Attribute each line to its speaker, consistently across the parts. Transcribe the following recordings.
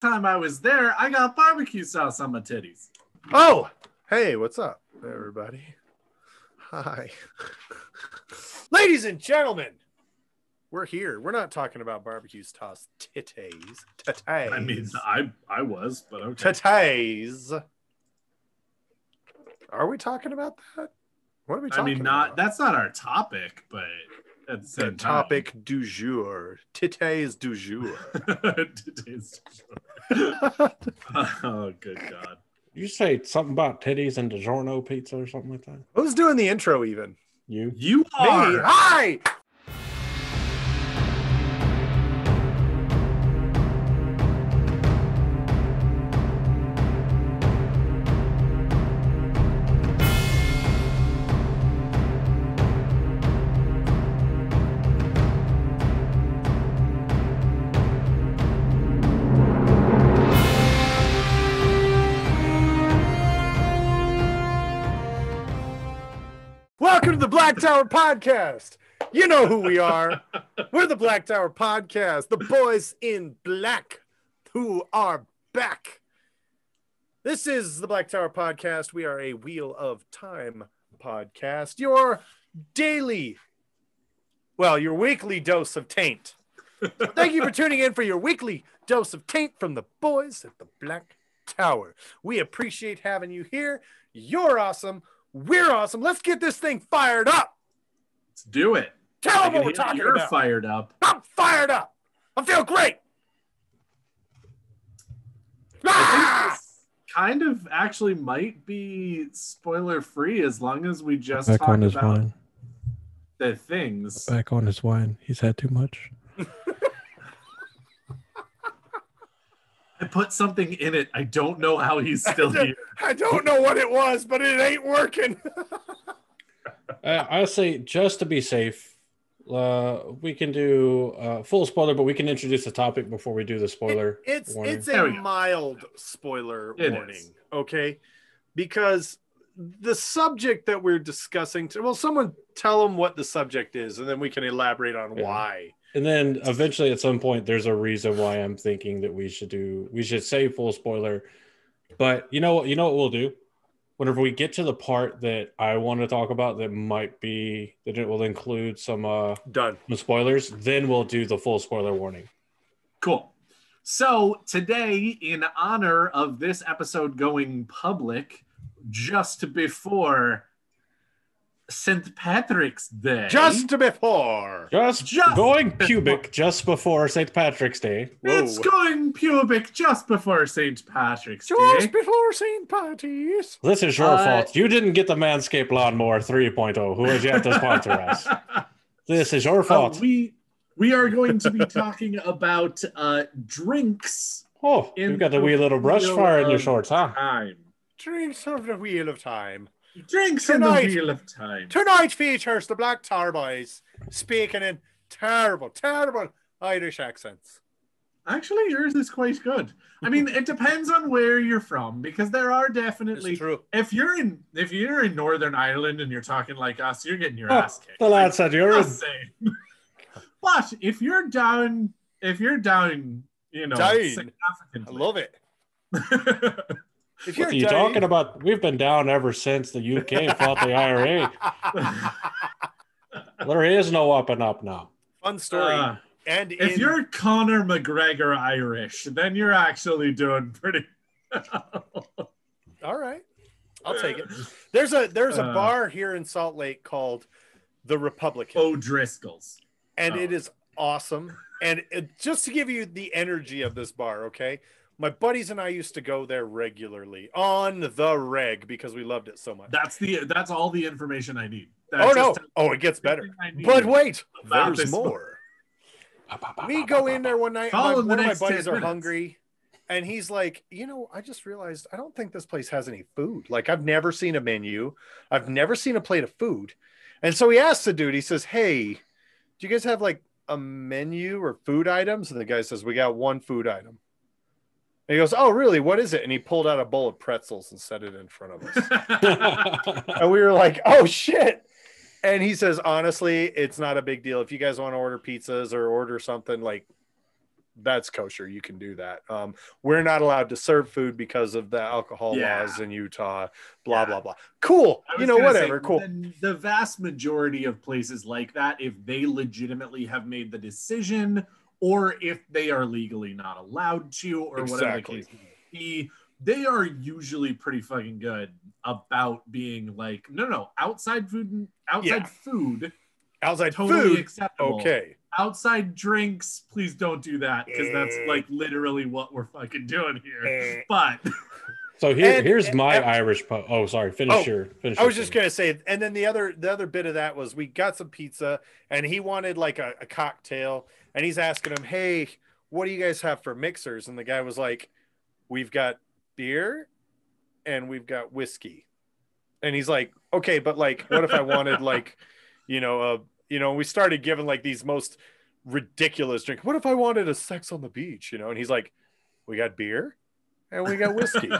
Speaker 1: time I was there, I got barbecue sauce on my titties.
Speaker 2: Oh, hey, what's up, everybody? Hi. Ladies and gentlemen, we're here. We're not talking about barbecue sauce titties. Titties.
Speaker 1: I mean, I was, but okay.
Speaker 2: Titties. Are we talking about that? What are we talking about?
Speaker 1: That's not our topic, but at the same
Speaker 2: topic du jour. Titties du jour.
Speaker 1: Titties du jour. Oh, good God.
Speaker 3: You say something about titties and DiGiorno pizza or something like that?
Speaker 2: Who's doing the intro even?
Speaker 3: You?
Speaker 1: You are.
Speaker 2: Me. Hi! Welcome to the Black Tower Podcast. You know who we are. We're the Black Tower Podcast, the boys in black who are back. This is the Black Tower Podcast. We are a Wheel of Time podcast, your weekly dose of taint. Thank you for tuning in for your weekly dose of taint from the boys at the Black Tower. We appreciate having you here. You're awesome. We're awesome. Let's get this thing fired up.
Speaker 1: Let's do it.
Speaker 2: Tell them what we're talking
Speaker 1: You're
Speaker 2: about.
Speaker 1: fired up.
Speaker 2: I'm fired up. I feel great.
Speaker 1: I think this kind of actually might be spoiler free as long as we just
Speaker 3: Back
Speaker 1: talk
Speaker 3: on his
Speaker 1: about
Speaker 3: wine.
Speaker 1: the things.
Speaker 3: Back on his wine. He's had too much.
Speaker 1: I put something in it. I don't know how he's still here.
Speaker 2: I don't know what it was, but it ain't working.
Speaker 3: I say just to be safe, we can do full spoiler, but we can introduce the topic before we do the spoiler.
Speaker 2: It's
Speaker 3: warning.
Speaker 2: a mild spoiler warning, okay? Because the subject that we're discussing, someone tell them what the subject is, and then we can elaborate on why.
Speaker 3: And then eventually at some point, there's a reason why I'm thinking that we should say full spoiler. But you know what we'll do? Whenever we get to the part that I want to talk about that it will include some spoilers, then we'll do the full spoiler warning.
Speaker 1: Cool. So today, in honor of this episode going public just before St. Patrick's Day.
Speaker 2: Just before
Speaker 3: going pubic just before St. Patrick's Day.
Speaker 1: It's going pubic just before St. Patrick's Day.
Speaker 2: Just before St. Patrick's.
Speaker 3: This is your fault. You didn't get the Manscaped Lawnmower 3.0. Who is yet to sponsor us? This is your fault.
Speaker 1: We are going to be talking about drinks.
Speaker 3: Oh, you've got the wee little brush fire in your shorts, huh?
Speaker 1: Time.
Speaker 2: Drinks of the Wheel of Time.
Speaker 1: Drinks in the Wheel of Time.
Speaker 2: Tonight features the Black Tower Boys speaking in terrible Irish accents.
Speaker 1: Actually, yours is quite good. I mean, it depends on where you're from, because there are definitely.
Speaker 2: It's true.
Speaker 1: If you're in Northern Ireland and you're talking like us, you're getting your ass kicked.
Speaker 3: The lad said you're in.
Speaker 1: But if you're down, significantly,
Speaker 2: I love it.
Speaker 3: What are you talking about? We've been down ever since the UK fought the IRA. There is no up and up now.
Speaker 2: Fun story. And
Speaker 1: if you're Conor McGregor Irish, then you're actually doing pretty.
Speaker 2: All right, I'll take it. There's a bar here in Salt Lake called the Republican.
Speaker 1: O'Driscoll's,
Speaker 2: and it is awesome. And just to give you the energy of this bar, okay. My buddies and I used to go there regularly on the reg because we loved it so much.
Speaker 1: That's all the information I need.
Speaker 2: It gets better. But wait, there's more. We go in there one night. One of my buddies are hungry, and he's like, I just realized I don't think this place has any food. Like, I've never seen a menu. I've never seen a plate of food. And so he asks the dude, he says, hey, do you guys have like a menu or food items? And the guy says, we got one food item. And he goes, oh, really? What is it? And he pulled out a bowl of pretzels and set it in front of us. And we were like, oh, shit. And he says, honestly, it's not a big deal. If you guys want to order pizzas or order something, like, that's kosher. You can do that. We're not allowed to serve food because of the alcohol laws in Utah, blah, blah, blah. Cool. Whatever. Cool.
Speaker 1: The vast majority of places like that, if they legitimately have made the decision, or if they are legally not allowed to, or whatever the case may be, they are usually pretty fucking good about being like, no, outside food,
Speaker 2: outside
Speaker 1: totally
Speaker 2: food,
Speaker 1: acceptable.
Speaker 2: Okay.
Speaker 1: Outside drinks, please don't do that, because that's like literally what we're fucking doing here. But
Speaker 3: so here's my Irish pub. Oh, sorry. Finish your.
Speaker 2: I was just gonna say, and then the other bit of that was we got some pizza, and he wanted like a cocktail, and he's asking him, "Hey, what do you guys have for mixers?" And the guy was like, "We've got beer, and we've got whiskey." And he's like, "Okay, but like, what if I wanted like, we started giving like these most ridiculous drinks. What if I wanted a sex on the beach, And he's like, "We got beer and we got whiskey."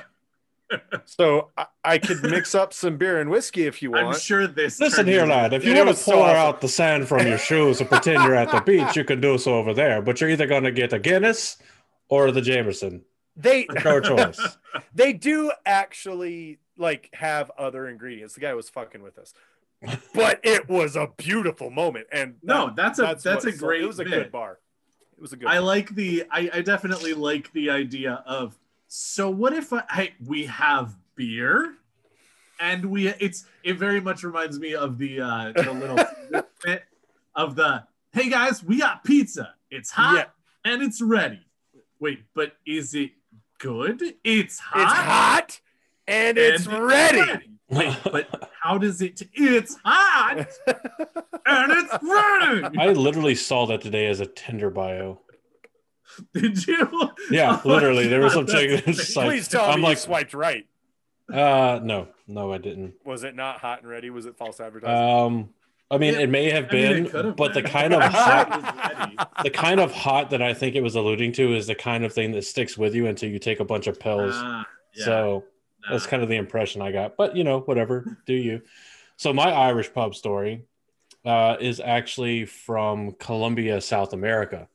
Speaker 2: So I could mix up some beer and whiskey if you want.
Speaker 1: I'm sure this.
Speaker 3: Listen here, lad. If you want to pour out the sand from your shoes and pretend you're at the beach, you can do so over there. But you're either going to get a Guinness or the Jameson. No choice.
Speaker 2: They do actually like have other ingredients. The guy was fucking with us. But it was a beautiful moment, and
Speaker 1: that's a great.
Speaker 2: It was a good bar. It was a good.
Speaker 1: I definitely like the idea of. So what if we have beer, and it very much reminds me of the little bit of the, hey guys, we got pizza. It's hot and it's ready. Wait, but is it good? It's hot.
Speaker 2: It's hot and it's ready.
Speaker 1: Wait, but how does it? It's hot and it's ready.
Speaker 3: I literally saw that today as a Tinder bio.
Speaker 1: Did you?
Speaker 3: Yeah, literally. There was some chick.
Speaker 2: Please tell me you swiped right.
Speaker 3: No, I didn't.
Speaker 2: Was it not hot and ready? Was it false advertising?
Speaker 3: I mean, it may have been, but the kind of hot that I think it was alluding to is the kind of thing that sticks with you until you take a bunch of pills. So that's kind of the impression I got. But whatever, do you? So my Irish pub story is actually from Colombia, South America.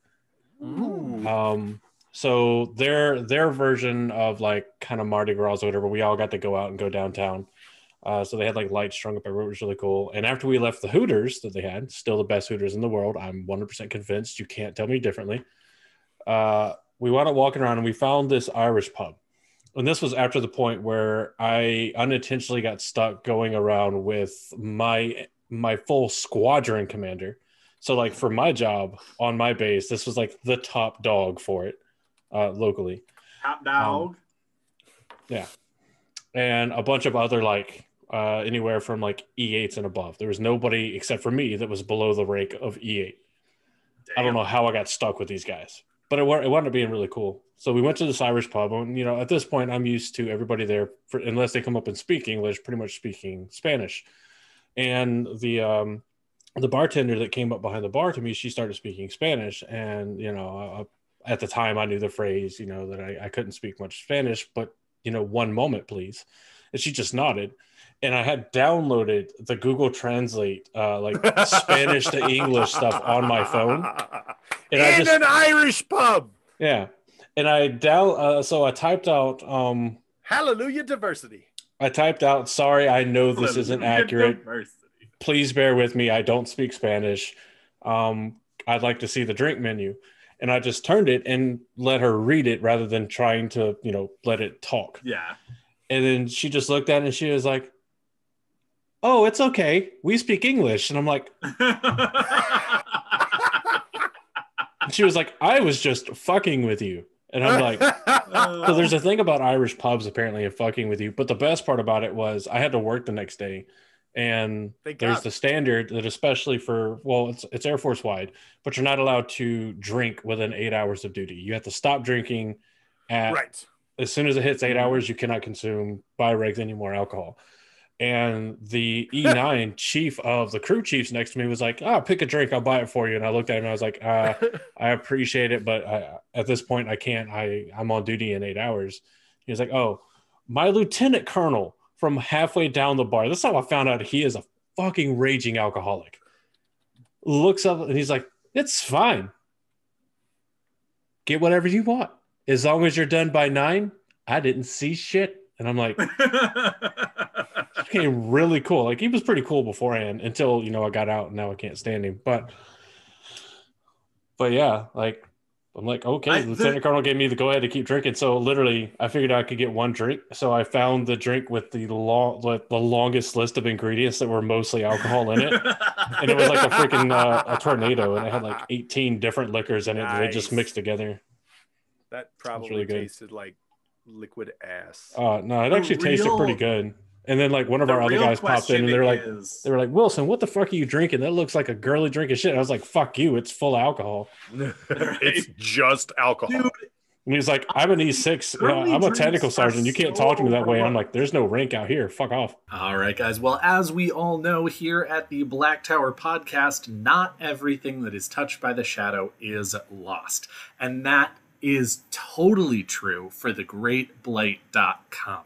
Speaker 2: Ooh.
Speaker 3: So their version of like kind of Mardi Gras or whatever, we all got to go out and go downtown. So they had like lights strung up everywhere. It was really cool. And after we left the Hooters that they had, still the best Hooters in the world, I'm 100% convinced. You can't tell me differently. We wound up walking around and we found this Irish pub. And this was after the point where I unintentionally got stuck going around with my full squadron commander. So like for my job on my base, this was like the top dog for it locally.
Speaker 1: Top dog.
Speaker 3: Yeah. And a bunch of other like anywhere from like E8s and above. There was nobody except for me that was below the rank of E8. Damn. I don't know how I got stuck with these guys, but it wound up being really cool. So we went to this Irish pub, and at this point I'm used to everybody there, unless they come up and speak English, pretty much speaking Spanish. And the bartender that came up behind the bar to me, she started speaking Spanish, and at the time I knew the phrase, that I couldn't speak much Spanish, but one moment please. And she just nodded, and I had downloaded the Google Translate like Spanish to English stuff on my phone,
Speaker 2: and an Irish pub.
Speaker 3: Yeah. And so I typed out
Speaker 2: hallelujah diversity.
Speaker 3: I typed out, sorry, I know this isn't accurate.
Speaker 1: Diversity.
Speaker 3: Please bear with me. I don't speak Spanish. I'd like to see the drink menu. And I just turned it and let her read it rather than trying to, let it talk.
Speaker 1: Yeah.
Speaker 3: And then she just looked at it and she was like, "Oh, it's okay. We speak English." And I'm like, she was like, "I was just fucking with you." And I'm like, so there's a thing about Irish pubs apparently and fucking with you. But the best part about it was I had to work the next day. And there's the standard that especially it's Air Force wide, but you're not allowed to drink within 8 hours of duty. You have to stop drinking as soon as it hits 8 hours. You cannot consume by regs any more alcohol. And the E9 chief of the crew chiefs next to me was like, pick a drink, I'll buy it for you. And I looked at him and I was like, I appreciate it, but at this point I can't. I'm on duty in 8 hours. He was like, "Oh, my lieutenant colonel from halfway down the bar." This is how I found out he is a fucking raging alcoholic. Looks up and he's like, "It's fine." get whatever you want. As long as you're done by 9, I didn't see shit. And I'm like, it became really cool. Like, he was pretty cool beforehand until, I got out and now I can't stand him. But yeah, like, I'm like, okay, the Lieutenant Colonel gave me the go ahead to keep drinking. So literally, I figured I could get one drink. So I found the drink with the longest list of ingredients that were mostly alcohol in it. And it was like a freaking a tornado. And it had like 18 different liquors in it. Nice. They just mixed together.
Speaker 2: That probably really tasted like liquid ass.
Speaker 3: No, it actually tasted pretty good. And then like one of our other guys popped in and they were like, Wilson, what the fuck are you drinking? That looks like a girly drinking shit. And I was like, fuck you, it's full of alcohol.
Speaker 2: It's just alcohol. Dude,
Speaker 3: and he's like, I'm an E6. I'm a technical sergeant. You can't talk to me that way. I'm like, there's no rank out here. Fuck off.
Speaker 1: All right, guys. Well, as we all know here at the Black Tower podcast, not everything that is touched by the shadow is lost. And that is totally true for thegreatblight.com.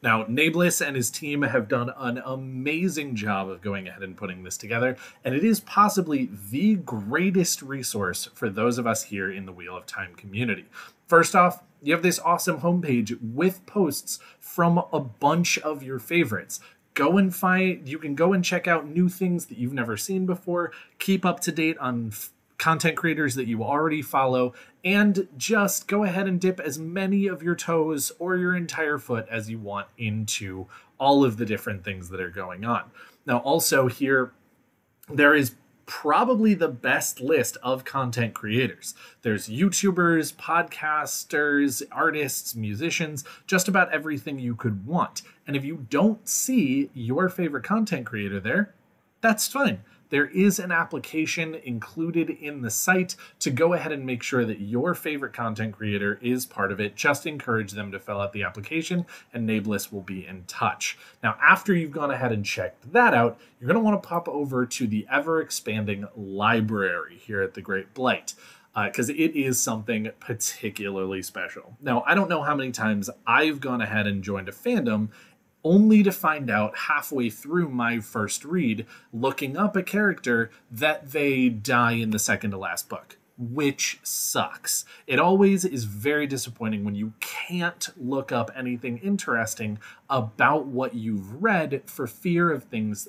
Speaker 1: Now, Nameless and his team have done an amazing job of going ahead and putting this together, and it is possibly the greatest resource for those of us here in the Wheel of Time community. First off, you have this awesome homepage with posts from a bunch of your favorites. You can go and check out new things that you've never seen before, keep up to date on content creators that you already follow, and just go ahead and dip as many of your toes or your entire foot as you want into all of the different things that are going on. Now, also here, there is probably the best list of content creators. There's YouTubers, podcasters, artists, musicians, just about everything you could want. And if you don't see your favorite content creator there, that's fine. There is an application included in the site to go ahead and make sure that your favorite content creator is part of it. Just encourage them to fill out the application and Nameless will be in touch. Now, after you've gone ahead and checked that out, you're going to want to pop over to the ever-expanding library here at the Great Blight, because it is something particularly special. Now, I don't know how many times I've gone ahead and joined a fandom only to find out halfway through my first read, looking up a character, that they die in the second to last book, which sucks. It always is very disappointing when you can't look up anything interesting about what you've read for fear of things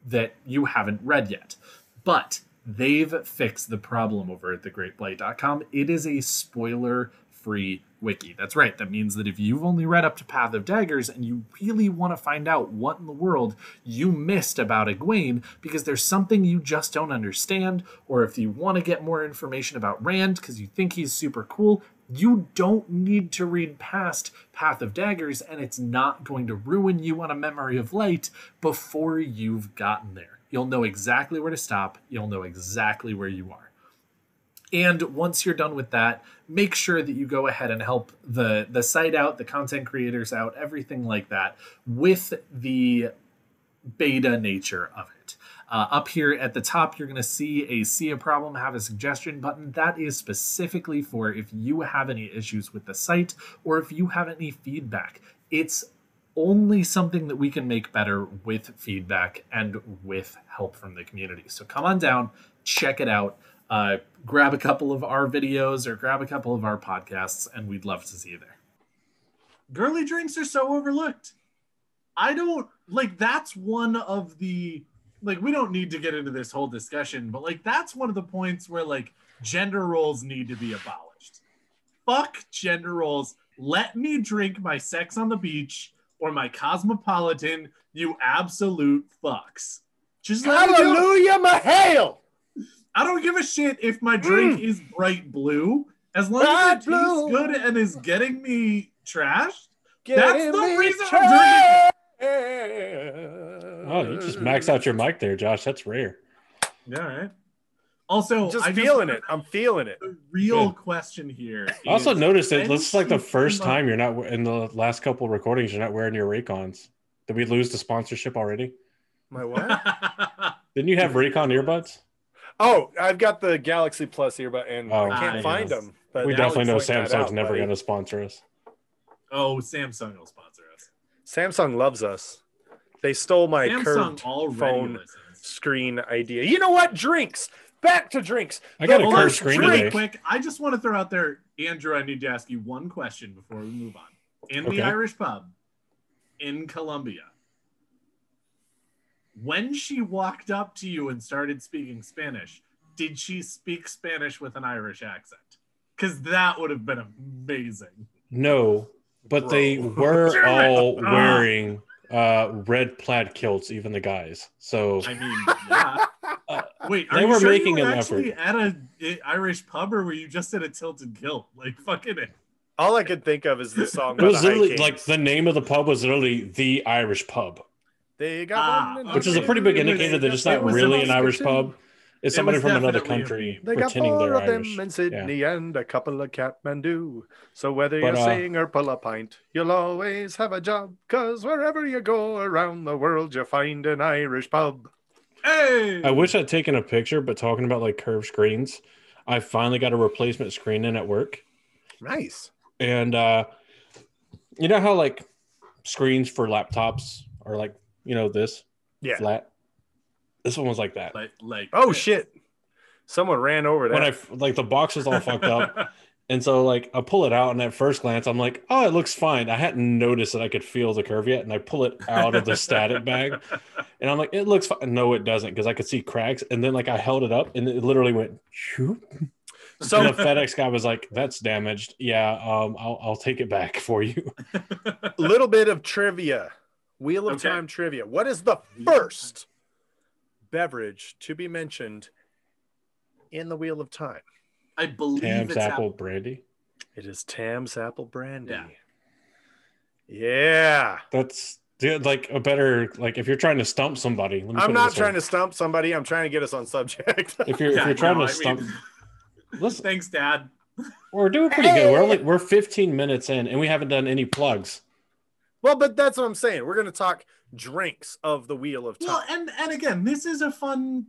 Speaker 1: that you haven't read yet. But they've fixed the problem over at thegreatblight.com. It is a spoiler-free wiki. That's right. That means that if you've only read up to Path of Daggers and you really want to find out what in the world you missed about Egwene because there's something you just don't understand, or if you want to get more information about Rand because you think he's super cool, you don't need to read past Path of Daggers, and it's not going to ruin you on a Memory of Light before you've gotten there. You'll know exactly where to stop. You'll know exactly where you are. And once you're done with that, make sure that you go ahead and help the site out, the content creators out, everything like that, with the beta nature of it. Up here at the top, you're going to see a problem, have a suggestion button. That is specifically for if you have any issues with the site or if you have any feedback. It's only something that we can make better with feedback and with help from the community. So come on down, check it out. Grab a couple of our videos or grab a couple of our podcasts, and we'd love to see you there. Girly drinks are so overlooked. I don't that's one of the, we don't need to get into this whole discussion, but that's one of the points where gender roles need to be abolished. Fuck gender roles. Let me drink my Sex on the Beach or my Cosmopolitan, you absolute fucks. Just
Speaker 2: hallelujah, my hail.
Speaker 1: I don't give a shit if my drink is bright blue. As long as it tastes good and is getting me trashed, that's the reason I'm drinking.
Speaker 3: Oh, you just maxed out your mic there, Josh. That's rare.
Speaker 1: Yeah, right. Also,
Speaker 2: I'm feeling it.
Speaker 1: The real question here.
Speaker 3: I also noticed that this is the first time you're not, in the last couple of recordings, you're not wearing your Raycons. Did we lose the sponsorship already?
Speaker 2: My what?
Speaker 3: Didn't you have Raycon earbuds?
Speaker 2: Oh, I've got the Galaxy Plus earbud, and I can't find them. But
Speaker 3: we definitely know Samsung's never going to sponsor us.
Speaker 1: Oh, Samsung will sponsor us.
Speaker 2: Samsung loves us. They stole my curved phone screen idea. You know what? Drinks. back to drinks.
Speaker 3: I got a curve screen
Speaker 1: really quick. I just want to throw out there, Andrew, I need to ask you one question before we move on. In the Irish pub in Colombia, when she walked up to you and started speaking Spanish, did she speak Spanish with an Irish accent? Because that would have been amazing.
Speaker 3: No, but they were all wearing red plaid kilts, even the guys. So
Speaker 1: I mean, yeah. Wait,
Speaker 3: they were making an effort
Speaker 1: at an Irish pub, or were you just at a tilted kilt? Like fucking it.
Speaker 2: All I could think of is the song.
Speaker 3: It was literally like the name of the pub was literally the Irish Pub.
Speaker 2: They got
Speaker 3: which is a pretty big indicator that it's not really an Irish pub. It's somebody from another country
Speaker 2: they got
Speaker 3: pretending they're
Speaker 2: of
Speaker 3: Irish.
Speaker 2: them in Sydney and a couple of Kathmandu. So whether you're sing or pull a pint, you'll always have a job. Because wherever you go around the world, you find an Irish pub.
Speaker 1: Hey!
Speaker 3: I wish I'd taken a picture, but talking about like curved screens, I finally got a replacement screen in at work.
Speaker 2: Nice.
Speaker 3: And you know how like screens for laptops are like, this flat? This one was like that.
Speaker 1: Like
Speaker 2: oh shit! Someone ran over that.
Speaker 3: When the box was all fucked up, and so like I pull it out, and at first glance, I'm like, oh, it looks fine. I hadn't noticed that I could feel the curve yet, and I pull it out of the static bag, and I'm like, it looks fine. No, it doesn't, because I could see cracks, and then like I held it up, and it literally went. Shoop. So the FedEx guy was like, "That's damaged. Yeah, I'll take it back for you."
Speaker 2: Little bit of trivia, Wheel of Time trivia. What is the first beverage to be mentioned in the Wheel of Time?
Speaker 1: I believe
Speaker 3: Tams apple brandy.
Speaker 2: It is Tams apple brandy. Yeah.
Speaker 3: That's like a better, like if you're trying to stump somebody.
Speaker 2: I'm not trying to stump somebody. I'm trying to get us on subject.
Speaker 3: If you're trying to stump.
Speaker 1: Listen, thanks, Dad.
Speaker 3: We're doing pretty good. We're 15 minutes in, and we haven't done any plugs.
Speaker 2: Well, but that's what I'm saying. We're going to talk drinks of the Wheel of Time.
Speaker 1: Well, and again, this is a fun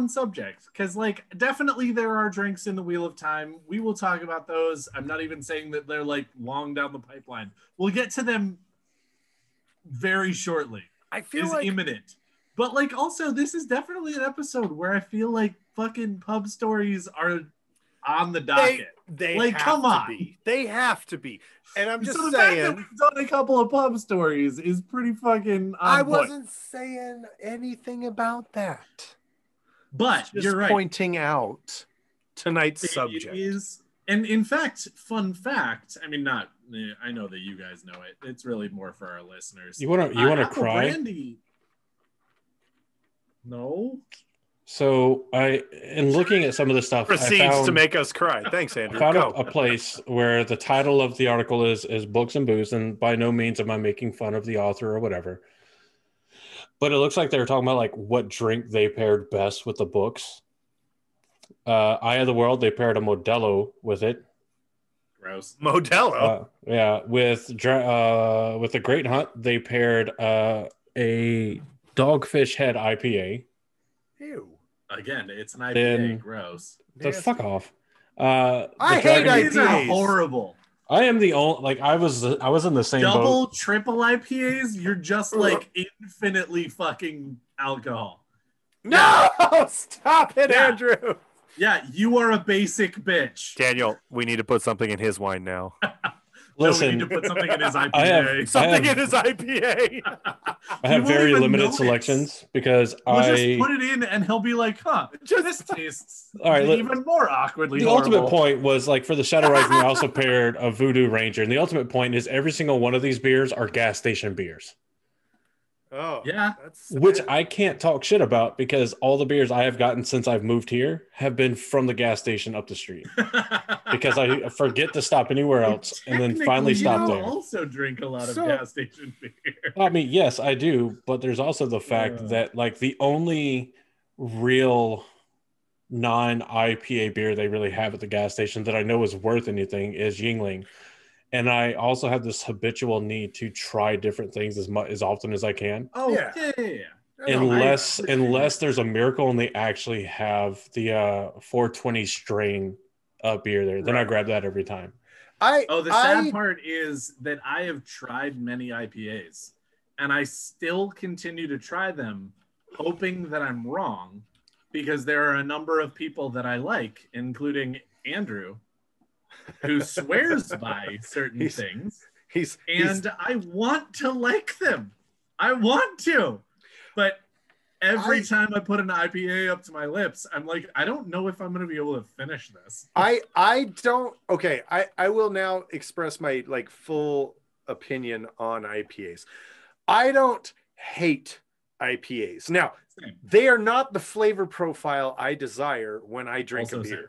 Speaker 1: subject, because like definitely there are drinks in the Wheel of Time. We will talk about those. I'm not even saying that they're like long down the pipeline. We'll get to them very shortly.
Speaker 2: I feel like
Speaker 1: imminent. But like also, this is definitely an episode where I feel like fucking pub stories are on the docket.
Speaker 2: They
Speaker 1: like,
Speaker 2: have
Speaker 1: come on.
Speaker 2: to be. They have to be. And I'm just
Speaker 1: so the
Speaker 2: saying.
Speaker 1: Fact that we've done a couple of pub stories is pretty fucking.
Speaker 2: I wasn't saying anything about that.
Speaker 1: But
Speaker 2: just
Speaker 1: you're right.
Speaker 2: Pointing out tonight's subject.
Speaker 1: It is, and in fact, fun fact. I mean, not. I know that you guys know it. It's really more for our listeners.
Speaker 3: You want to cry?
Speaker 1: Brandy. No.
Speaker 3: So in looking at some of the stuff,
Speaker 2: proceeds to make us cry. Thanks, Andrew.
Speaker 3: I found a place where the title of the article is Books and Booze, and by no means am I making fun of the author or whatever. But it looks like they were talking about like what drink they paired best with the books. Eye of the World, they paired a Modelo with it.
Speaker 1: Gross.
Speaker 2: Modelo.
Speaker 3: With the Great Hunt, they paired a Dogfish Head IPA.
Speaker 2: Ew.
Speaker 1: Again, it's an IPA.
Speaker 3: Then,
Speaker 1: gross.
Speaker 3: Fuck off.
Speaker 2: I hate IPAs.
Speaker 1: Are horrible.
Speaker 3: I am the only like I was in the same
Speaker 1: double,
Speaker 3: boat.
Speaker 1: Triple IPAs. You're just like infinitely fucking alcohol.
Speaker 2: No, stop it, Andrew.
Speaker 1: Yeah, you are a basic bitch.
Speaker 2: Daniel, we need to put something in his wine now.
Speaker 3: Listen,
Speaker 1: we need to put something in his IPA.
Speaker 2: In his IPA.
Speaker 3: I have very limited selections because
Speaker 1: we'll just put it in and he'll be like, huh, this tastes even more awkwardly horrible.
Speaker 3: Ultimate point was like for the Shadow Rising, I also paired a Voodoo Ranger. And the ultimate point is every single one of these beers are gas station beers.
Speaker 2: Oh,
Speaker 1: yeah.
Speaker 3: Which I can't talk shit about because all the beers I have gotten since I've moved here have been from the gas station up the street. Because I forget to stop anywhere else and then finally stop there.
Speaker 1: I also drink a lot of gas station beer.
Speaker 3: I mean, yes, I do. But there's also the fact that like the only real non-IPA beer they really have at the gas station that I know is worth anything is Yuengling. And I also have this habitual need to try different things as often as I can.
Speaker 1: Oh, yeah.
Speaker 3: Unless there's a miracle and they actually have the 420 strain beer there, then I grab that every time.
Speaker 1: The sad part is that I have tried many IPAs, and I still continue to try them, hoping that I'm wrong. because there are a number of people that I like, including Andrew, who swears by certain things. I want to like them. I want to. But every time I put an IPA up to my lips, I'm like, I don't know if I'm going to be able to finish this.
Speaker 2: I don't. Okay, I will now express my like full opinion on IPAs. I don't hate IPAs. Now, they are not the flavor profile I desire when I drink a beer. Same.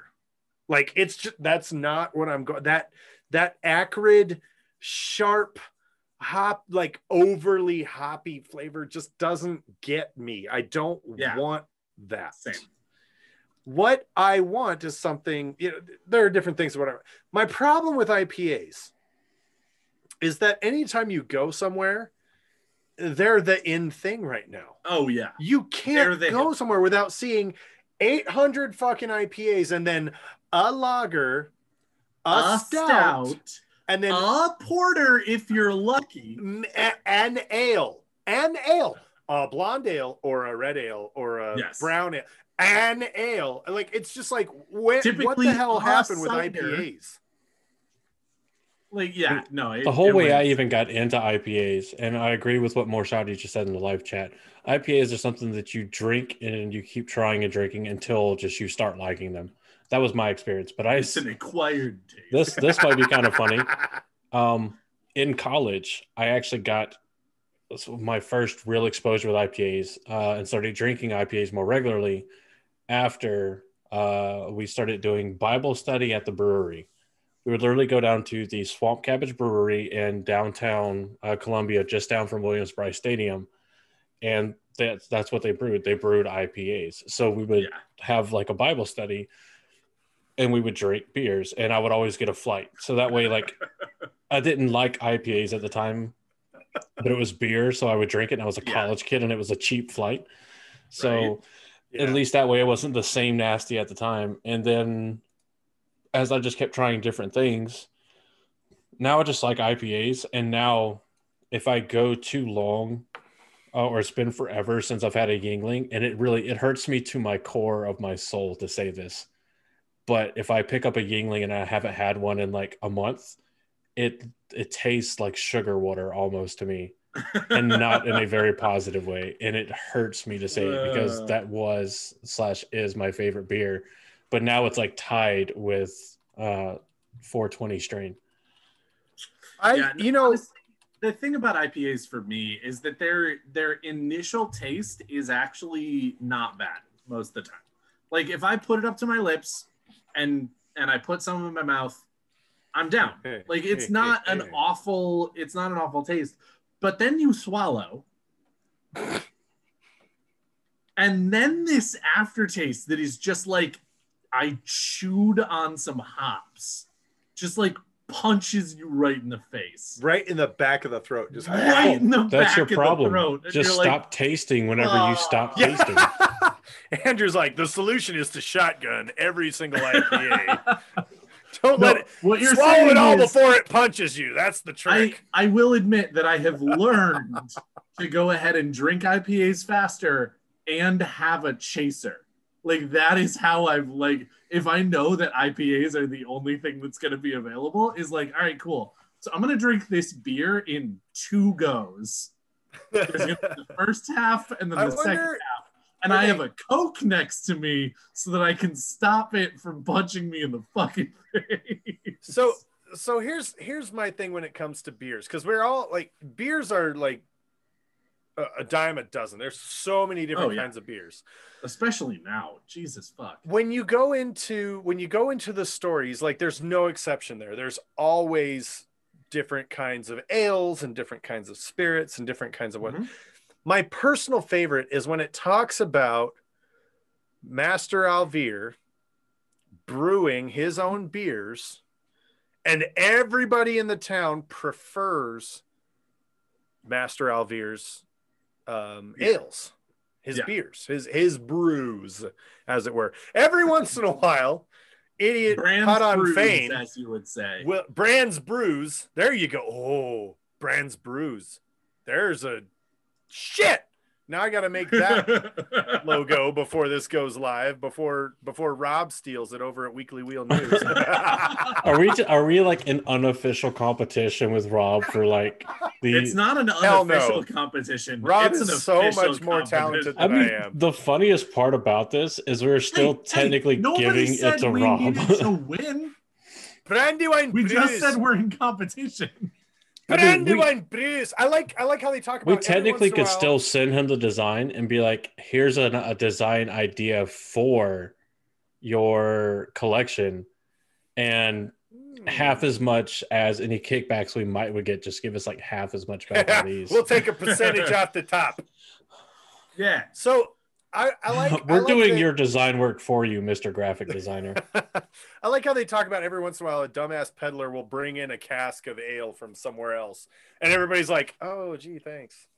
Speaker 2: Like, it's just, that's not what I'm going. That acrid, sharp, hop, like overly hoppy flavor just doesn't get me. I don't want that.
Speaker 1: Same.
Speaker 2: What I want is something, you know, there are different things, whatever. My problem with IPAs is that anytime you go somewhere, they're the in thing right now.
Speaker 1: Oh yeah.
Speaker 2: You can't go somewhere without seeing 800 fucking IPAs and then a lager, a stout, and then
Speaker 1: a porter if you're lucky,
Speaker 2: an ale, a blonde ale or a red ale or a brown ale, an ale. Like, it's just like, what the hell happened with IPAs?
Speaker 1: Like,
Speaker 3: the whole way I even got into IPAs, and I agree with what Morshadi just said in the live chat. IPAs are something that you drink and you keep trying and drinking until just you start liking them. That was my experience, but
Speaker 1: it's an acquired taste.
Speaker 3: This might be kind of funny. In college, I actually got my first real exposure with IPAs and started drinking IPAs more regularly after we started doing Bible study at the brewery. We would literally go down to the Swamp Cabbage Brewery in downtown Columbia, just down from Williams-Brice Stadium, and that's what they brewed. They brewed IPAs. So we would have like a Bible study, and we would drink beers, and I would always get a flight. So that way, like, I didn't like IPAs at the time, but it was beer, so I would drink it, and I was a college kid, and it was a cheap flight. So at least that way it wasn't the same nasty at the time. And then as I just kept trying different things, now I just like IPAs. And now if I go too long or it's been forever since I've had a Yuengling, and it hurts me to my core of my soul to say this, but if I pick up a Yuengling and I haven't had one in like a month, it tastes like sugar water almost to me, and not in a very positive way. And it hurts me to say it because that is my favorite beer, but now it's like tied with 420 strain.
Speaker 1: Honestly, the thing about IPAs for me is that their initial taste is actually not bad most of the time. Like, if I put it up to my lips and I put some in my mouth, I'm down. Like, it's not an awful taste. But then you swallow, and then this aftertaste that is just like I chewed on some hops, just like punches you right in the face,
Speaker 2: right in the back of the throat, just
Speaker 1: right in the
Speaker 3: that's
Speaker 1: back
Speaker 3: your
Speaker 1: of
Speaker 3: problem.
Speaker 1: The throat.
Speaker 3: Just stop tasting whenever you stop tasting.
Speaker 2: Andrew's like, the solution is to shotgun every single IPA. Don't let it.
Speaker 1: What you're
Speaker 2: swallow
Speaker 1: saying
Speaker 2: it all
Speaker 1: is,
Speaker 2: before it punches you. That's the trick.
Speaker 1: I will admit that I have learned to go ahead and drink IPAs faster and have a chaser. Like, that is how I've, like, if I know that IPAs are the only thing that's going to be available, is like, all right, cool. So I'm going to drink this beer in 2 goes. There's going to be the first half and then the second half. And I have a Coke next to me so that I can stop it from punching me in the fucking face.
Speaker 2: So here's my thing when it comes to beers, because we're all like, beers are like a dime a dozen. There's so many different kinds of beers,
Speaker 1: especially now. Jesus fuck.
Speaker 2: When you go into the stories, like, there's no exception there. There's always different kinds of ales and different kinds of spirits and different kinds of what. Mm-hmm. My personal favorite is when it talks about Master Alvear brewing his own beers, and everybody in the town prefers Master Alvear's ales, his beers, his brews, as it were. Every once in a while, idiot hot on fame,
Speaker 1: as you would say.
Speaker 2: Well, Brand's Brews. There you go. Oh, Brand's Brews. There's a shit. Now I got to make that logo before this goes live, before Rob steals it over at Weekly Wheel News.
Speaker 3: Are we like an unofficial competition with Rob for like the?
Speaker 1: It's not an unofficial competition.
Speaker 2: Rob
Speaker 1: it's
Speaker 2: is so much more talented than I am.
Speaker 3: The funniest part about this is we're still technically giving it to Rob.
Speaker 1: Needed to win.
Speaker 2: Brandywine
Speaker 1: we
Speaker 2: Bruce.
Speaker 1: just said we're in competition.
Speaker 2: Brandywine Bruce. I like how they talk about.
Speaker 3: We technically could still send him the design and be like, "Here's a design idea for your collection," and half as much as any kickbacks we would get. Just give us like half as much back on these.
Speaker 2: We'll take a percentage off the top.
Speaker 1: Yeah.
Speaker 2: So I like.
Speaker 3: We're doing your design work for you, Mr. Graphic Designer.
Speaker 2: I like how they talk about every once in a while a dumbass peddler will bring in a cask of ale from somewhere else, and everybody's like, "Oh, gee, thanks."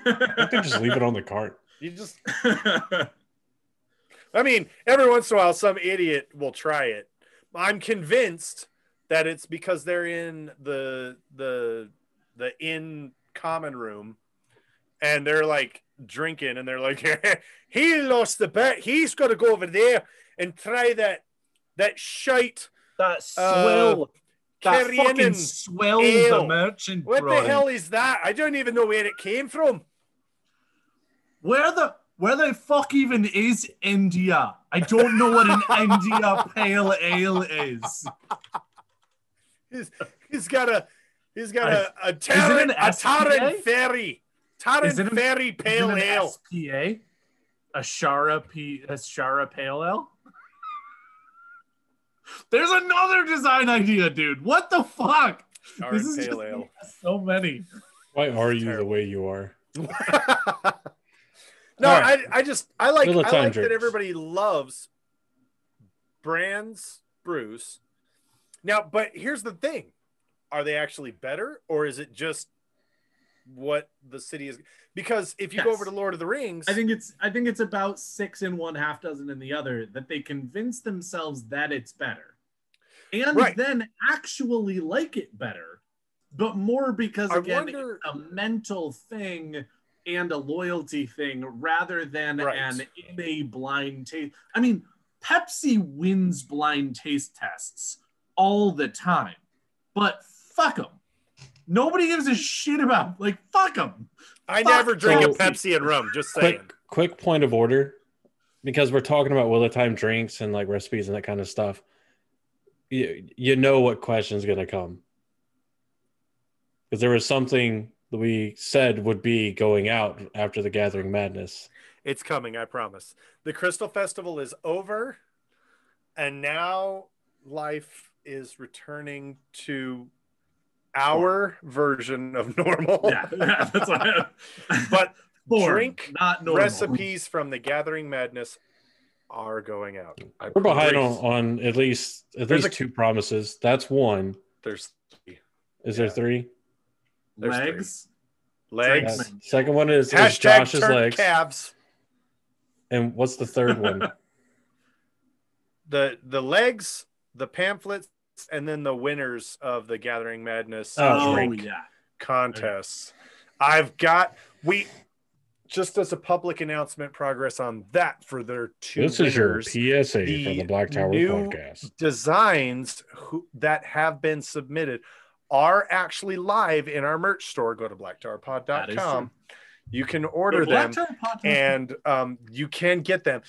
Speaker 3: I think just leave it on the cart.
Speaker 2: You just. I mean, every once in a while, some idiot will try it. I'm convinced that it's because they're in the in common room, and they're like drinking, and they're like, "He lost the bet. He's got to go over there and try that shite."
Speaker 4: That swell. That fucking swell the merchant.
Speaker 2: What the hell is that? I don't even know where it came from.
Speaker 1: Where the fuck even is India? I don't know what an India Pale Ale is.
Speaker 2: He's got a Taran Ferry. Taran Ferry Pale Ale.
Speaker 1: SPA? Ashara Pale Ale? There's another design idea, dude. What the fuck? This is
Speaker 2: Pale Ale.
Speaker 1: So many.
Speaker 3: Why are you the way you are?
Speaker 2: No, right. I like that everybody loves Brands Bruce. Now, but here's the thing. Are they actually better, or is it just what the city is? Because if you go over to Lord of the Rings,
Speaker 1: I think it's about 6 in one, half dozen in the other, that they convince themselves that it's better. And then actually like it better. But more because it's a mental thing and a loyalty thing rather than an innate blind taste. I mean, Pepsi wins blind taste tests all the time, but fuck them. Nobody gives a shit about, like, fuck them.
Speaker 2: I never drink a Pepsi and rum, just saying.
Speaker 3: Quick point of order, because we're talking about Wheel of Time drinks and like recipes and that kind of stuff. You know what question's going to come. Because there was something that we said would be going out after the Gathering Madness.
Speaker 2: It's coming, I promise. The Crystal Festival is over, and now life is returning to our version of normal.
Speaker 1: Yeah, that's what
Speaker 2: but drink recipes from the Gathering Madness are going out.
Speaker 3: We're behind on at least two promises. That's one.
Speaker 2: There's three.
Speaker 3: Is there three?
Speaker 1: Legs.
Speaker 3: Second one is Josh's legs.
Speaker 2: Calves.
Speaker 3: And what's the third one?
Speaker 2: The legs, the pamphlets, and then the winners of the Gathering Madness contests. Just as a public announcement, progress on that for their two winners.
Speaker 3: This is your PSA for the Black Tower podcast.
Speaker 2: Designs that have been submitted are actually live in our merch store. Go to blacktowerpod.com. You can order them, and you can get them.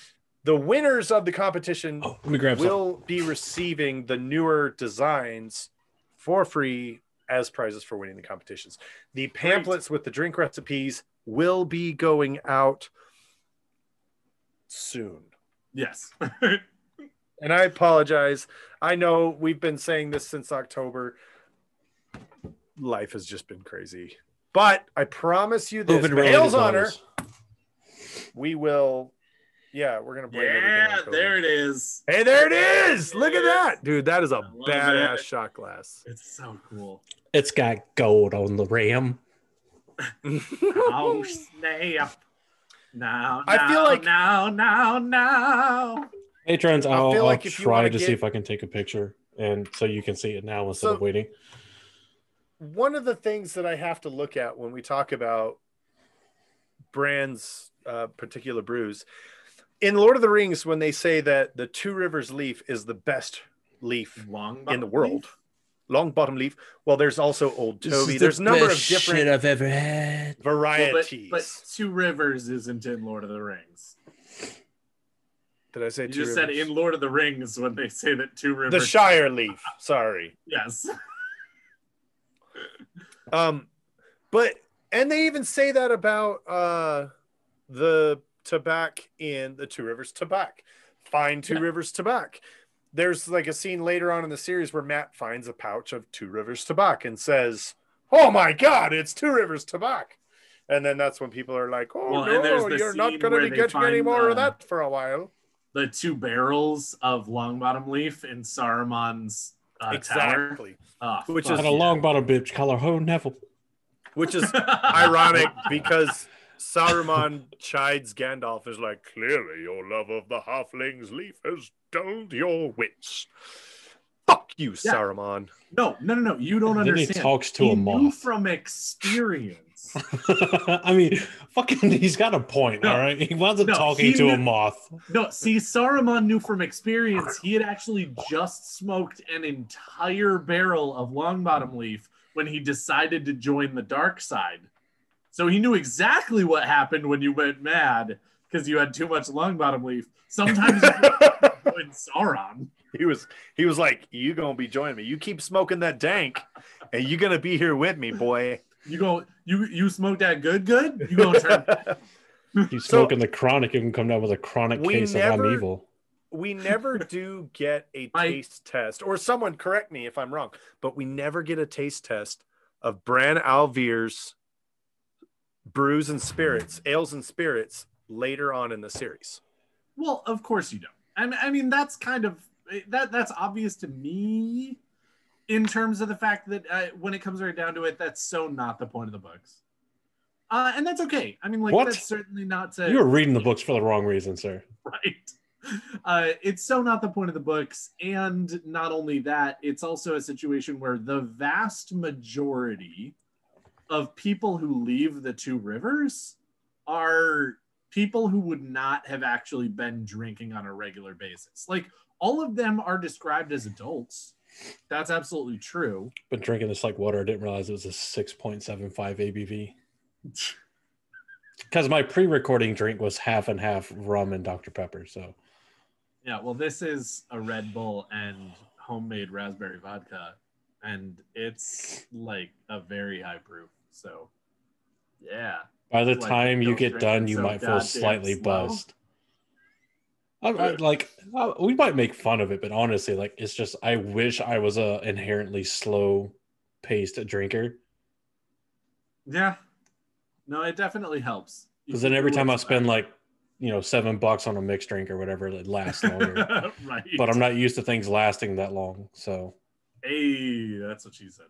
Speaker 2: The winners of the competition will be receiving the newer designs for free as prizes for winning the competitions. The pamphlets with the drink recipes will be going out soon.
Speaker 1: Yes.
Speaker 2: And I apologize. I know we've been saying this since October. Life has just been crazy. But I promise you this, Hale's Honor, we will... Yeah, we're going to blame everything on COVID.
Speaker 1: There it is.
Speaker 2: Hey, there it is. Look at that. Dude, that is a badass shot glass.
Speaker 1: It's so cool.
Speaker 3: It's got gold on the rim.
Speaker 1: Oh, snap. Now.
Speaker 3: Patrons, I'll try to see if I can take a picture, and so you can see it now instead of waiting.
Speaker 2: One of the things that I have to look at when we talk about Bran's particular brews. In Lord of the Rings, when they say that the Two Rivers leaf is the best leaf in the world, long bottom leaf. Well, there's also Old Toby. There's a number of different
Speaker 3: shit I've ever had
Speaker 2: varieties.
Speaker 1: Well, but Two Rivers isn't in Lord of the Rings.
Speaker 2: Did I say
Speaker 1: you
Speaker 2: Two
Speaker 1: just
Speaker 2: Rivers?
Speaker 1: said in Lord of the Rings when they say that Two Rivers.
Speaker 2: The Shire leaf. Sorry.
Speaker 1: Yes.
Speaker 2: But and they even say that about the tobacco in the Two Rivers tobacco. Find Two Rivers tobacco. There's like a scene later on in the series where Matt finds a pouch of Two Rivers tobacco and says, "Oh my God, it's Two Rivers tobacco." And then that's when people are like, "Oh no, you're not going to be getting any more of that for a while."
Speaker 1: The 2 barrels of Longbottom leaf in Saruman's
Speaker 2: exactly.
Speaker 1: Tower.
Speaker 3: Which is a Longbottom bitch color ho Neville.
Speaker 2: Which is ironic because Saruman chides Gandalf is like, "Clearly your love of the halfling's leaf has dulled your wits." Fuck you, Saruman.
Speaker 1: No. You don't understand.
Speaker 3: He talks to a moth.
Speaker 1: Knew from experience.
Speaker 3: I mean, fucking, he's got a point, all right? He wasn't talking to a moth.
Speaker 1: No, see, Saruman knew from experience. He had actually just smoked an entire barrel of Longbottom leaf when he decided to join the dark side. So he knew exactly what happened when you went mad because you had too much Longbottom leaf. Sometimes you join Sauron.
Speaker 2: He was like, "You gonna be joining me. You keep smoking that dank, and you gonna be here with me, boy."
Speaker 1: You smoke that good? You gonna turn?
Speaker 3: You smoking the chronic, you can come down with a chronic case of I'm evil.
Speaker 2: We never do get a taste test, or someone correct me if I'm wrong, but we never get a taste test of Bran Alvere's brews and spirits, ales and spirits later on in the series.
Speaker 1: Well, of course you don't. I mean that's kind of that's obvious to me in terms of the fact that when it comes right down to it, that's so not the point of the books. And that's okay. I mean, like, that's certainly not to...
Speaker 3: You were reading the books for the wrong reason, sir.
Speaker 1: Right. It's so not the point of the books. And not only that, it's also a situation where the vast majority of people who leave the Two Rivers are people who would not have actually been drinking on a regular basis. Like, all of them are described as adults. That's absolutely true.
Speaker 3: Been drinking this like water. I didn't realize it was a 6.75 ABV. Because my pre-recording drink was half and half rum and Dr. Pepper. So,
Speaker 1: yeah, well, this is a Red Bull and homemade raspberry vodka, and it's like a very high proof. So, yeah.
Speaker 3: By the time you get done, you might feel slightly buzzed. We might make fun of it, but honestly, like, it's just, I wish I was a inherently slow-paced drinker.
Speaker 1: Yeah. No, it definitely helps.
Speaker 3: Because then every time I spend like, $7 on a mixed drink or whatever, it lasts longer.
Speaker 1: Right.
Speaker 3: But I'm not used to things lasting that long, so.
Speaker 1: Hey, that's what she said.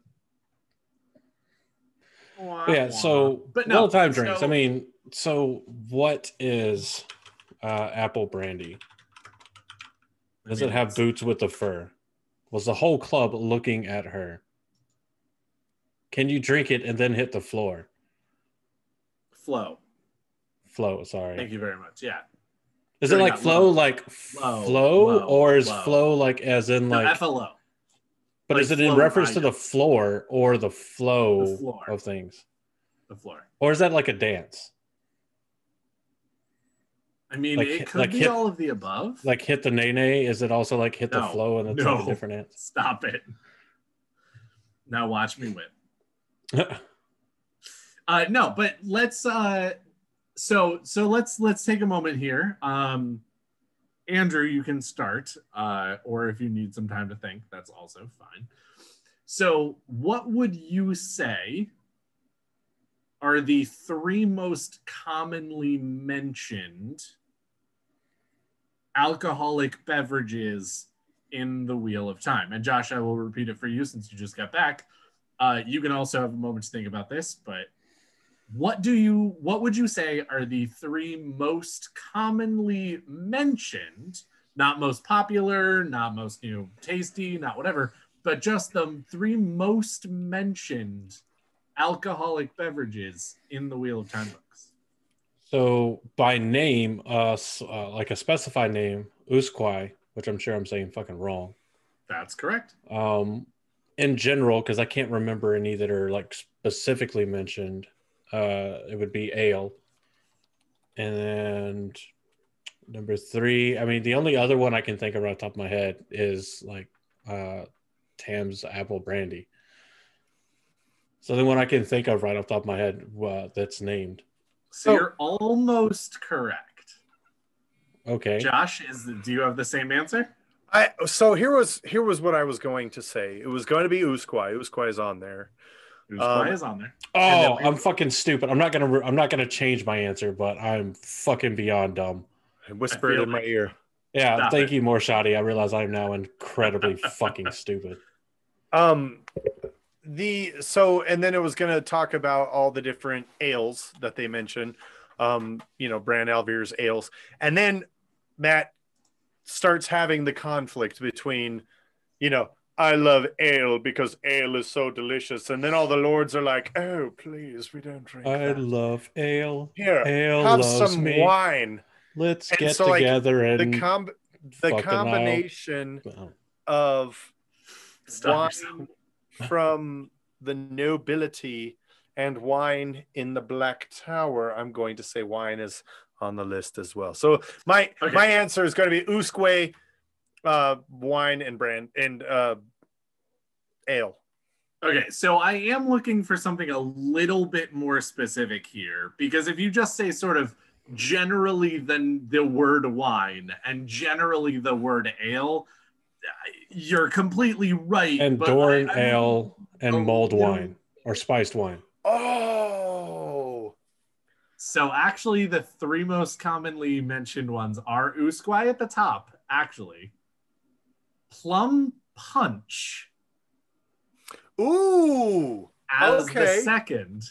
Speaker 3: Yeah, so well-timed drinks. I mean, so what is apple brandy? Does it have boots with the fur? Was the whole club looking at her? Can you drink it and then hit the floor?
Speaker 1: Flow,
Speaker 3: sorry.
Speaker 1: Thank you very much. Yeah.
Speaker 3: Is it like flow, like flow, or is flow like as in like
Speaker 1: FLO?
Speaker 3: But like, is it in reference to the floor or the flow of things?
Speaker 1: The floor.
Speaker 3: Or is that like a dance?
Speaker 1: I mean, like, it could be all of the above.
Speaker 3: Like hit the nay-nay? Is it also like hit the flow and it's like a different dance?
Speaker 1: Stop it. Now watch me whip. No, but let's so let's take a moment here. Andrew, you can start, or if you need some time to think, that's also fine. So what would you say are the 3 most commonly mentioned alcoholic beverages in the Wheel of Time? And Josh, I will repeat it for you since you just got back. You can also have a moment to think about this, but what would you say are the 3 most commonly mentioned, not most popular, not most tasty, not whatever, but just the 3 most mentioned alcoholic beverages in the Wheel of Time books?
Speaker 3: So by name, like a specified name, Usquai, which I'm sure I'm saying fucking wrong.
Speaker 1: That's correct.
Speaker 3: In general, because I can't remember any that are like specifically mentioned, it would be ale. And number 3, I mean, the only other one I can think of right off the top of my head is like Thames Apple Brandy. So the one I can think of right off the top of my head that's named.
Speaker 1: So you're almost correct.
Speaker 3: Okay.
Speaker 1: Josh, do you have the same answer?
Speaker 2: So here was what I was going to say. It was going to be Usquai. Usquai is on there.
Speaker 1: Usquai is on there.
Speaker 3: Oh, I'm fucking stupid. I'm not gonna change my answer, but I'm fucking beyond dumb.
Speaker 2: I whispered in my ear.
Speaker 3: Yeah, thank you, Morshadi. I realize I'm now incredibly fucking stupid.
Speaker 2: And then it was going to talk about all the different ales that they mentioned, Brand Alvear's ales. And then Matt starts having the conflict between, I love ale because ale is so delicious. And then all the lords are like, oh, please, we don't drink that.
Speaker 3: Love ale.
Speaker 2: Here,
Speaker 3: ale
Speaker 2: have some wine.
Speaker 3: Let's get together and
Speaker 2: the combination of wine from the nobility and wine in the Black Tower. I'm going to say wine is on the list as well. So my answer is going to be Usquai, wine and brand and ale.
Speaker 1: Okay, so I am looking for something a little bit more specific here, because if you just say sort of generally then the word wine and generally the word ale, you're completely right.
Speaker 3: And Doran ale and mulled wine or spiced wine.
Speaker 2: Oh.
Speaker 1: So actually the 3 most commonly mentioned ones are Usquai at the top, actually. Plum punch.
Speaker 2: Ooh.
Speaker 1: As the second.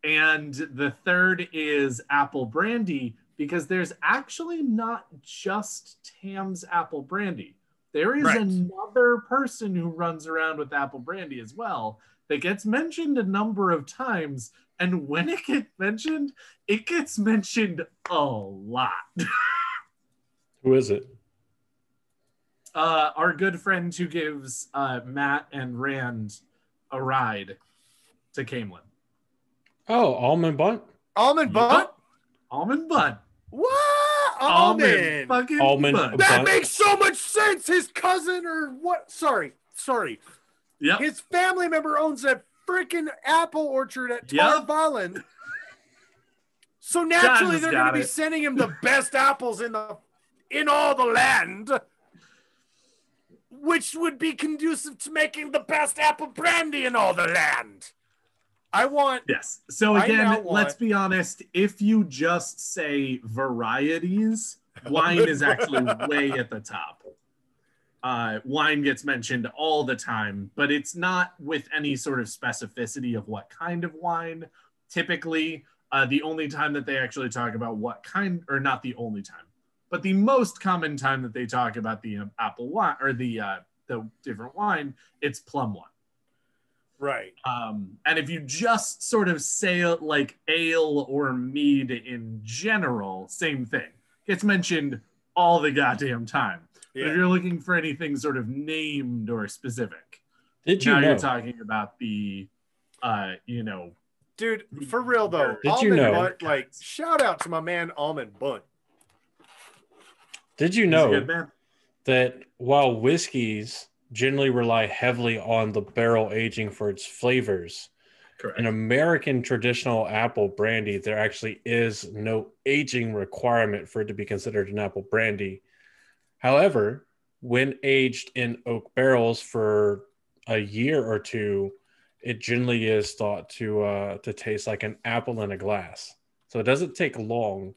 Speaker 1: And the third is apple brandy, because there's actually not just Thames apple brandy. There is another person who runs around with apple brandy as well that gets mentioned a number of times. And when it gets mentioned a lot.
Speaker 3: Who is it?
Speaker 1: Our good friend who gives Matt and Rand a ride to Camelin.
Speaker 3: Oh, Almond Bunt?
Speaker 2: Almond Bunt?
Speaker 1: Almond Bunt.
Speaker 2: What? Almond
Speaker 1: fucking
Speaker 3: Bunt.
Speaker 2: That makes so much sense. His cousin or what? Sorry.
Speaker 1: Yep.
Speaker 2: His family member owns a freaking apple orchard at Tar Valon. So naturally they're going to be sending him the best apples in all the land, which would be conducive to making the best apple brandy in all the land.
Speaker 1: Yes. So again, let's be honest. If you just say varieties, wine is actually way at the top. Wine gets mentioned all the time, but it's not with any sort of specificity of what kind of wine. Typically, the only time that they actually talk about what kind, or not the only time, but the most common time that they talk about the apple wine or the different wine, it's plum wine.
Speaker 2: Right.
Speaker 1: And if you just sort of say like ale or mead in general, same thing. Gets mentioned all the goddamn time. Yeah. But if you're looking for anything sort of named or specific, you're talking about the,
Speaker 2: Dude, for real though.
Speaker 3: Did you know?
Speaker 2: Bunt, shout out to my man Almond Bunt.
Speaker 3: Did you know that while whiskeys generally rely heavily on the barrel aging for its flavors,
Speaker 1: correct,
Speaker 3: in American traditional apple brandy, there actually is no aging requirement for it to be considered an apple brandy. However, when aged in oak barrels for a year or two, it generally is thought to taste like an apple in a glass. So it doesn't take long to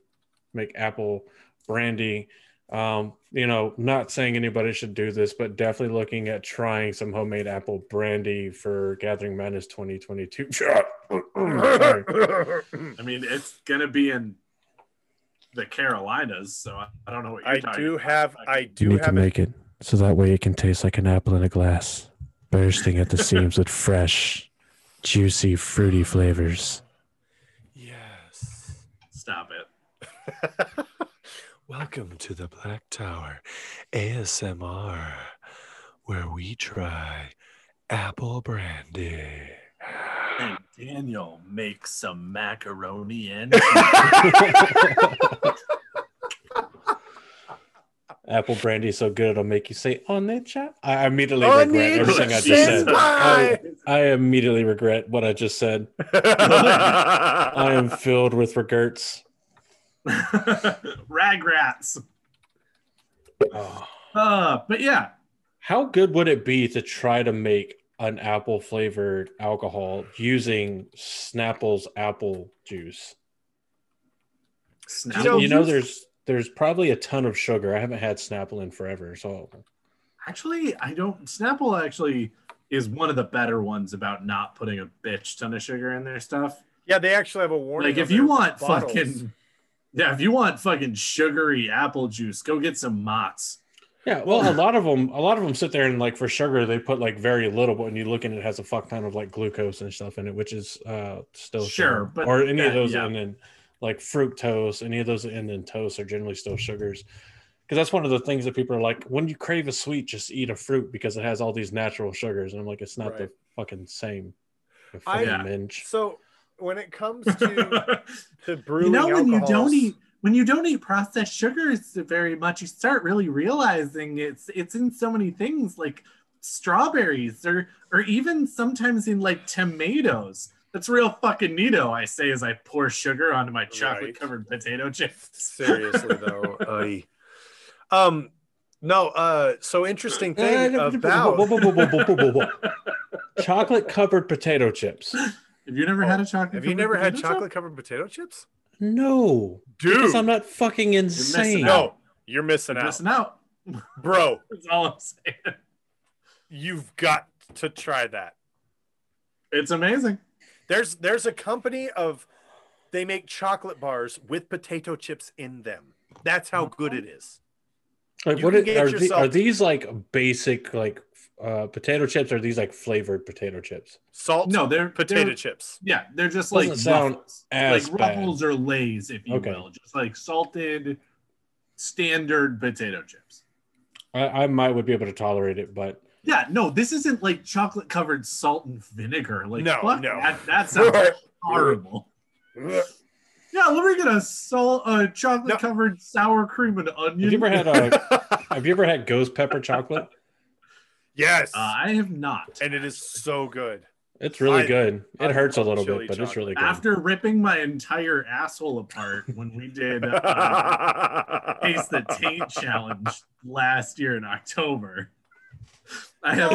Speaker 3: make apple brandy. Not saying anybody should do this, but definitely looking at trying some homemade apple brandy for Gathering Madness 2022.
Speaker 1: I mean, it's gonna be in the Carolinas, so I don't know what you're talking about.
Speaker 3: You need to make it so that way it can taste like an apple in a glass, bursting at the seams with fresh, juicy, fruity flavors.
Speaker 2: Yes.
Speaker 1: stop it.
Speaker 2: Welcome to the Black Tower ASMR, where we try apple brandy.
Speaker 1: And Daniel makes some macaroni and
Speaker 3: Apple brandy is so good it'll make you say "on it, chat." I immediately regret everything I just said. I immediately regret what I just said. I am filled with regrets.
Speaker 1: Ragrats. But yeah.
Speaker 3: How good would it be to try to make an apple flavored alcohol using Snapple's apple juice? There's probably a ton of sugar. I haven't had Snapple in forever, so
Speaker 1: actually Snapple actually is one of the better ones about not putting a bitch ton of sugar in their stuff.
Speaker 2: Yeah, they actually have a warning.
Speaker 1: Like if you want fucking sugary apple juice, go get some Mott's.
Speaker 3: Yeah, well, a lot of them sit there and like for sugar they put like very little, but when you look at it, it has a fuck ton of like glucose and stuff in it, which is still
Speaker 1: sure, but
Speaker 3: or any of those and then like fructose, any of those and then toast are generally still sugars. Because that's one of the things that people are like, when you crave a sweet, just eat a fruit because it has all these natural sugars. And I'm like, it's not the fucking same.
Speaker 2: So when it comes to brewing
Speaker 1: when you don't eat processed sugars very much, you start really realizing it's in so many things like strawberries or even sometimes in like tomatoes. That's real fucking neato, I say as I pour sugar onto my chocolate covered potato chips.
Speaker 2: Seriously though. So interesting thing about
Speaker 3: chocolate covered potato chips.
Speaker 1: Have you never had a chocolate?
Speaker 2: Have you never had chocolate covered potato chips?
Speaker 3: No,
Speaker 2: dude,
Speaker 3: because I'm not fucking insane.
Speaker 2: You're missing
Speaker 1: out,
Speaker 2: bro.
Speaker 1: That's all I'm saying.
Speaker 2: You've got to try that.
Speaker 1: It's amazing.
Speaker 2: There's a company they make chocolate bars with potato chips in them. That's how good it is.
Speaker 3: Like, are these like basic like potato chips? Or are these like flavored potato chips?
Speaker 2: Salt? No, they're potato chips.
Speaker 1: Yeah, they're just like Ruffles. Like Ruffles or Lay's, if you will. Just like salted, standard potato chips.
Speaker 3: I would be able to tolerate it, but
Speaker 1: yeah, no, this isn't like chocolate covered salt and vinegar. Like
Speaker 2: no.
Speaker 1: That sounds horrible. Yeah, let me get a chocolate covered sour cream and onion.
Speaker 3: Have you ever had ghost pepper chocolate?
Speaker 2: Yes.
Speaker 1: I have not.
Speaker 2: And it is so good.
Speaker 3: It's really good. It hurts a little bit, but it's really good.
Speaker 1: After ripping my entire asshole apart when we did Taste the Taint Challenge last year in October, I have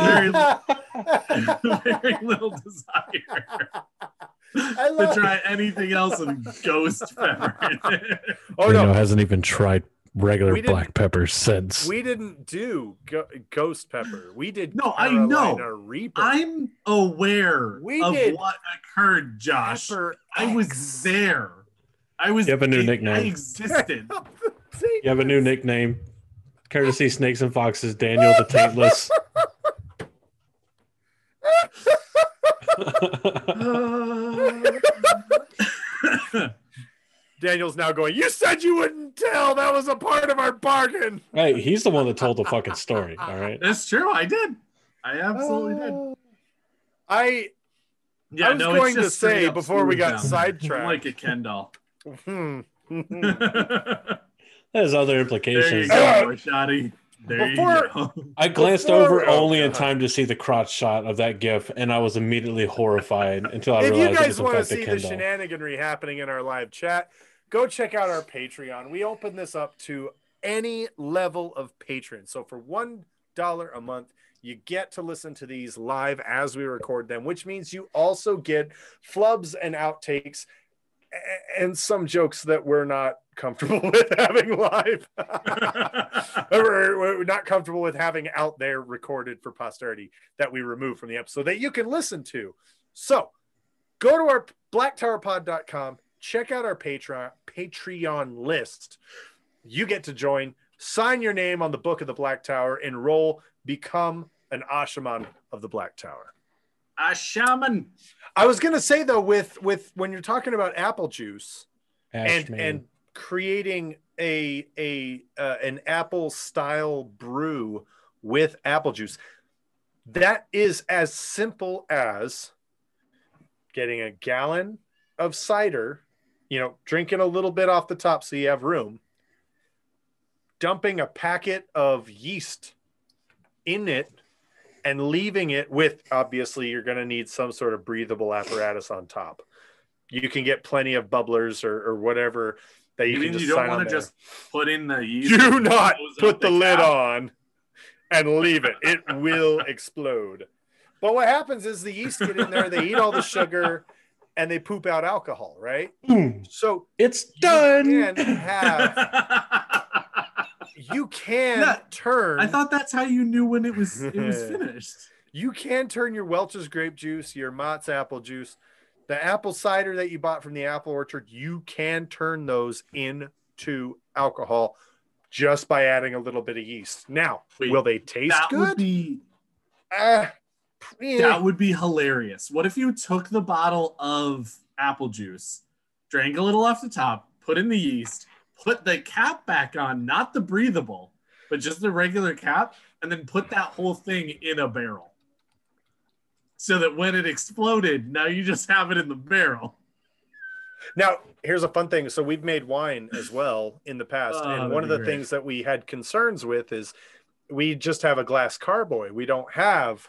Speaker 1: very little desire to try anything else with ghost pepper.
Speaker 3: Hasn't even tried regular black pepper since.
Speaker 2: We didn't do ghost pepper. We did.
Speaker 1: No, I know. Reaper. I'm aware of what occurred, Josh. I was there. You
Speaker 3: have a new nickname.
Speaker 1: I existed.
Speaker 3: You have a new nickname. Courtesy Snakes and Foxes, Daniel the Taintless.
Speaker 2: Daniel's now going, you said you wouldn't tell. That was a part of our bargain.
Speaker 3: Hey, he's the one that told the fucking story. All right.
Speaker 1: That's true. I did. I absolutely did.
Speaker 2: I was going to say before we got sidetracked.
Speaker 1: Like a Ken doll.
Speaker 3: There's other implications.
Speaker 1: There you go, Shoddy. There you go.
Speaker 3: I glanced over only in time to see the crotch shot of that GIF, and I was immediately horrified until I realized it was.
Speaker 2: If you guys want to see the shenaniganry happening in our live chat, go check out our Patreon. We open this up to any level of patron. So for $1 a month, you get to listen to these live as we record them, which means you also get flubs and outtakes and some jokes that we're not comfortable with having live. we're not comfortable with having out there recorded for posterity that we remove from the episode that you can listen to. So go to our blacktowerpod.com, check out our Patreon list. You get to join, sign your name on the Book of the Black Tower, enroll, become an Ashaman of the Black Tower.
Speaker 1: A shaman.
Speaker 2: I was going to say, though, with when you're talking about apple juice and creating an apple style brew with apple juice. That is as simple as getting a gallon of cider, drinking a little bit off the top so you have room, dumping a packet of yeast in it, and leaving it with, obviously, you're going to need some sort of breathable apparatus on top. You can get plenty of bubblers or whatever that you can just sign on there. You don't want to just
Speaker 1: put in the yeast.
Speaker 2: Do not put the lid on and leave it. It will explode. But what happens is the yeast get in there, they eat all the sugar, and they poop out alcohol, right? So
Speaker 3: it's done.
Speaker 2: You can turn.
Speaker 1: I thought that's how you knew when it was finished.
Speaker 2: You can turn your Welch's grape juice, your Mott's apple juice, the apple cider that you bought from the apple orchard, you can turn those into alcohol just by adding a little bit of yeast. Now, will they taste good?
Speaker 1: That would be hilarious. What if you took the bottle of apple juice, drank a little off the top, put in the yeast, put the cap back on, not the breathable, but just the regular cap, and then put that whole thing in a barrel. So that when it exploded, now you just have it in the barrel.
Speaker 2: Now, here's a fun thing. So we've made wine as well in the past. And one of the things that we had concerns with is we just have a glass carboy. We don't have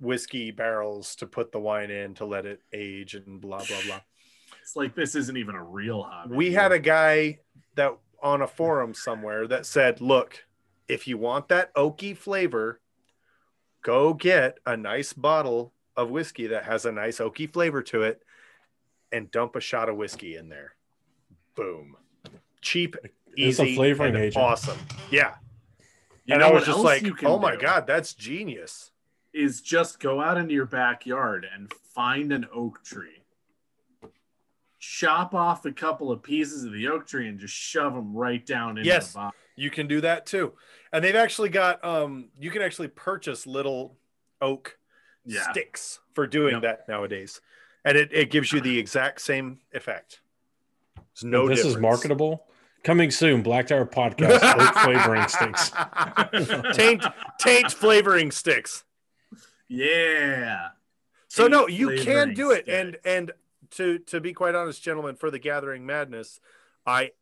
Speaker 2: whiskey barrels to put the wine in to let it age and blah, blah, blah.
Speaker 1: It's like this isn't even a real hobby.
Speaker 2: We had a guy that on a forum somewhere that said, look, if you want that oaky flavor, go get a nice bottle of whiskey that has a nice oaky flavor to it and dump a shot of whiskey in there. Boom. Cheap, easy,
Speaker 3: it's a flavoring agent.
Speaker 2: Awesome. Yeah. And I was just like, oh my God, that's genius.
Speaker 1: Is just go out into your backyard and find an oak tree. Chop off a couple of pieces of the oak tree and just shove them right down into the bottom.
Speaker 2: You can do that too. And they've actually got, you can actually purchase little oak sticks for doing that nowadays. And it gives you the exact same effect. There's no difference.
Speaker 3: This is marketable. Coming soon, Black Tower Podcast, oak flavoring sticks.
Speaker 2: Taint flavoring sticks.
Speaker 1: Yeah.
Speaker 2: So no, you can do it. Sticks. And to be quite honest, gentlemen, for the Gathering Madness, I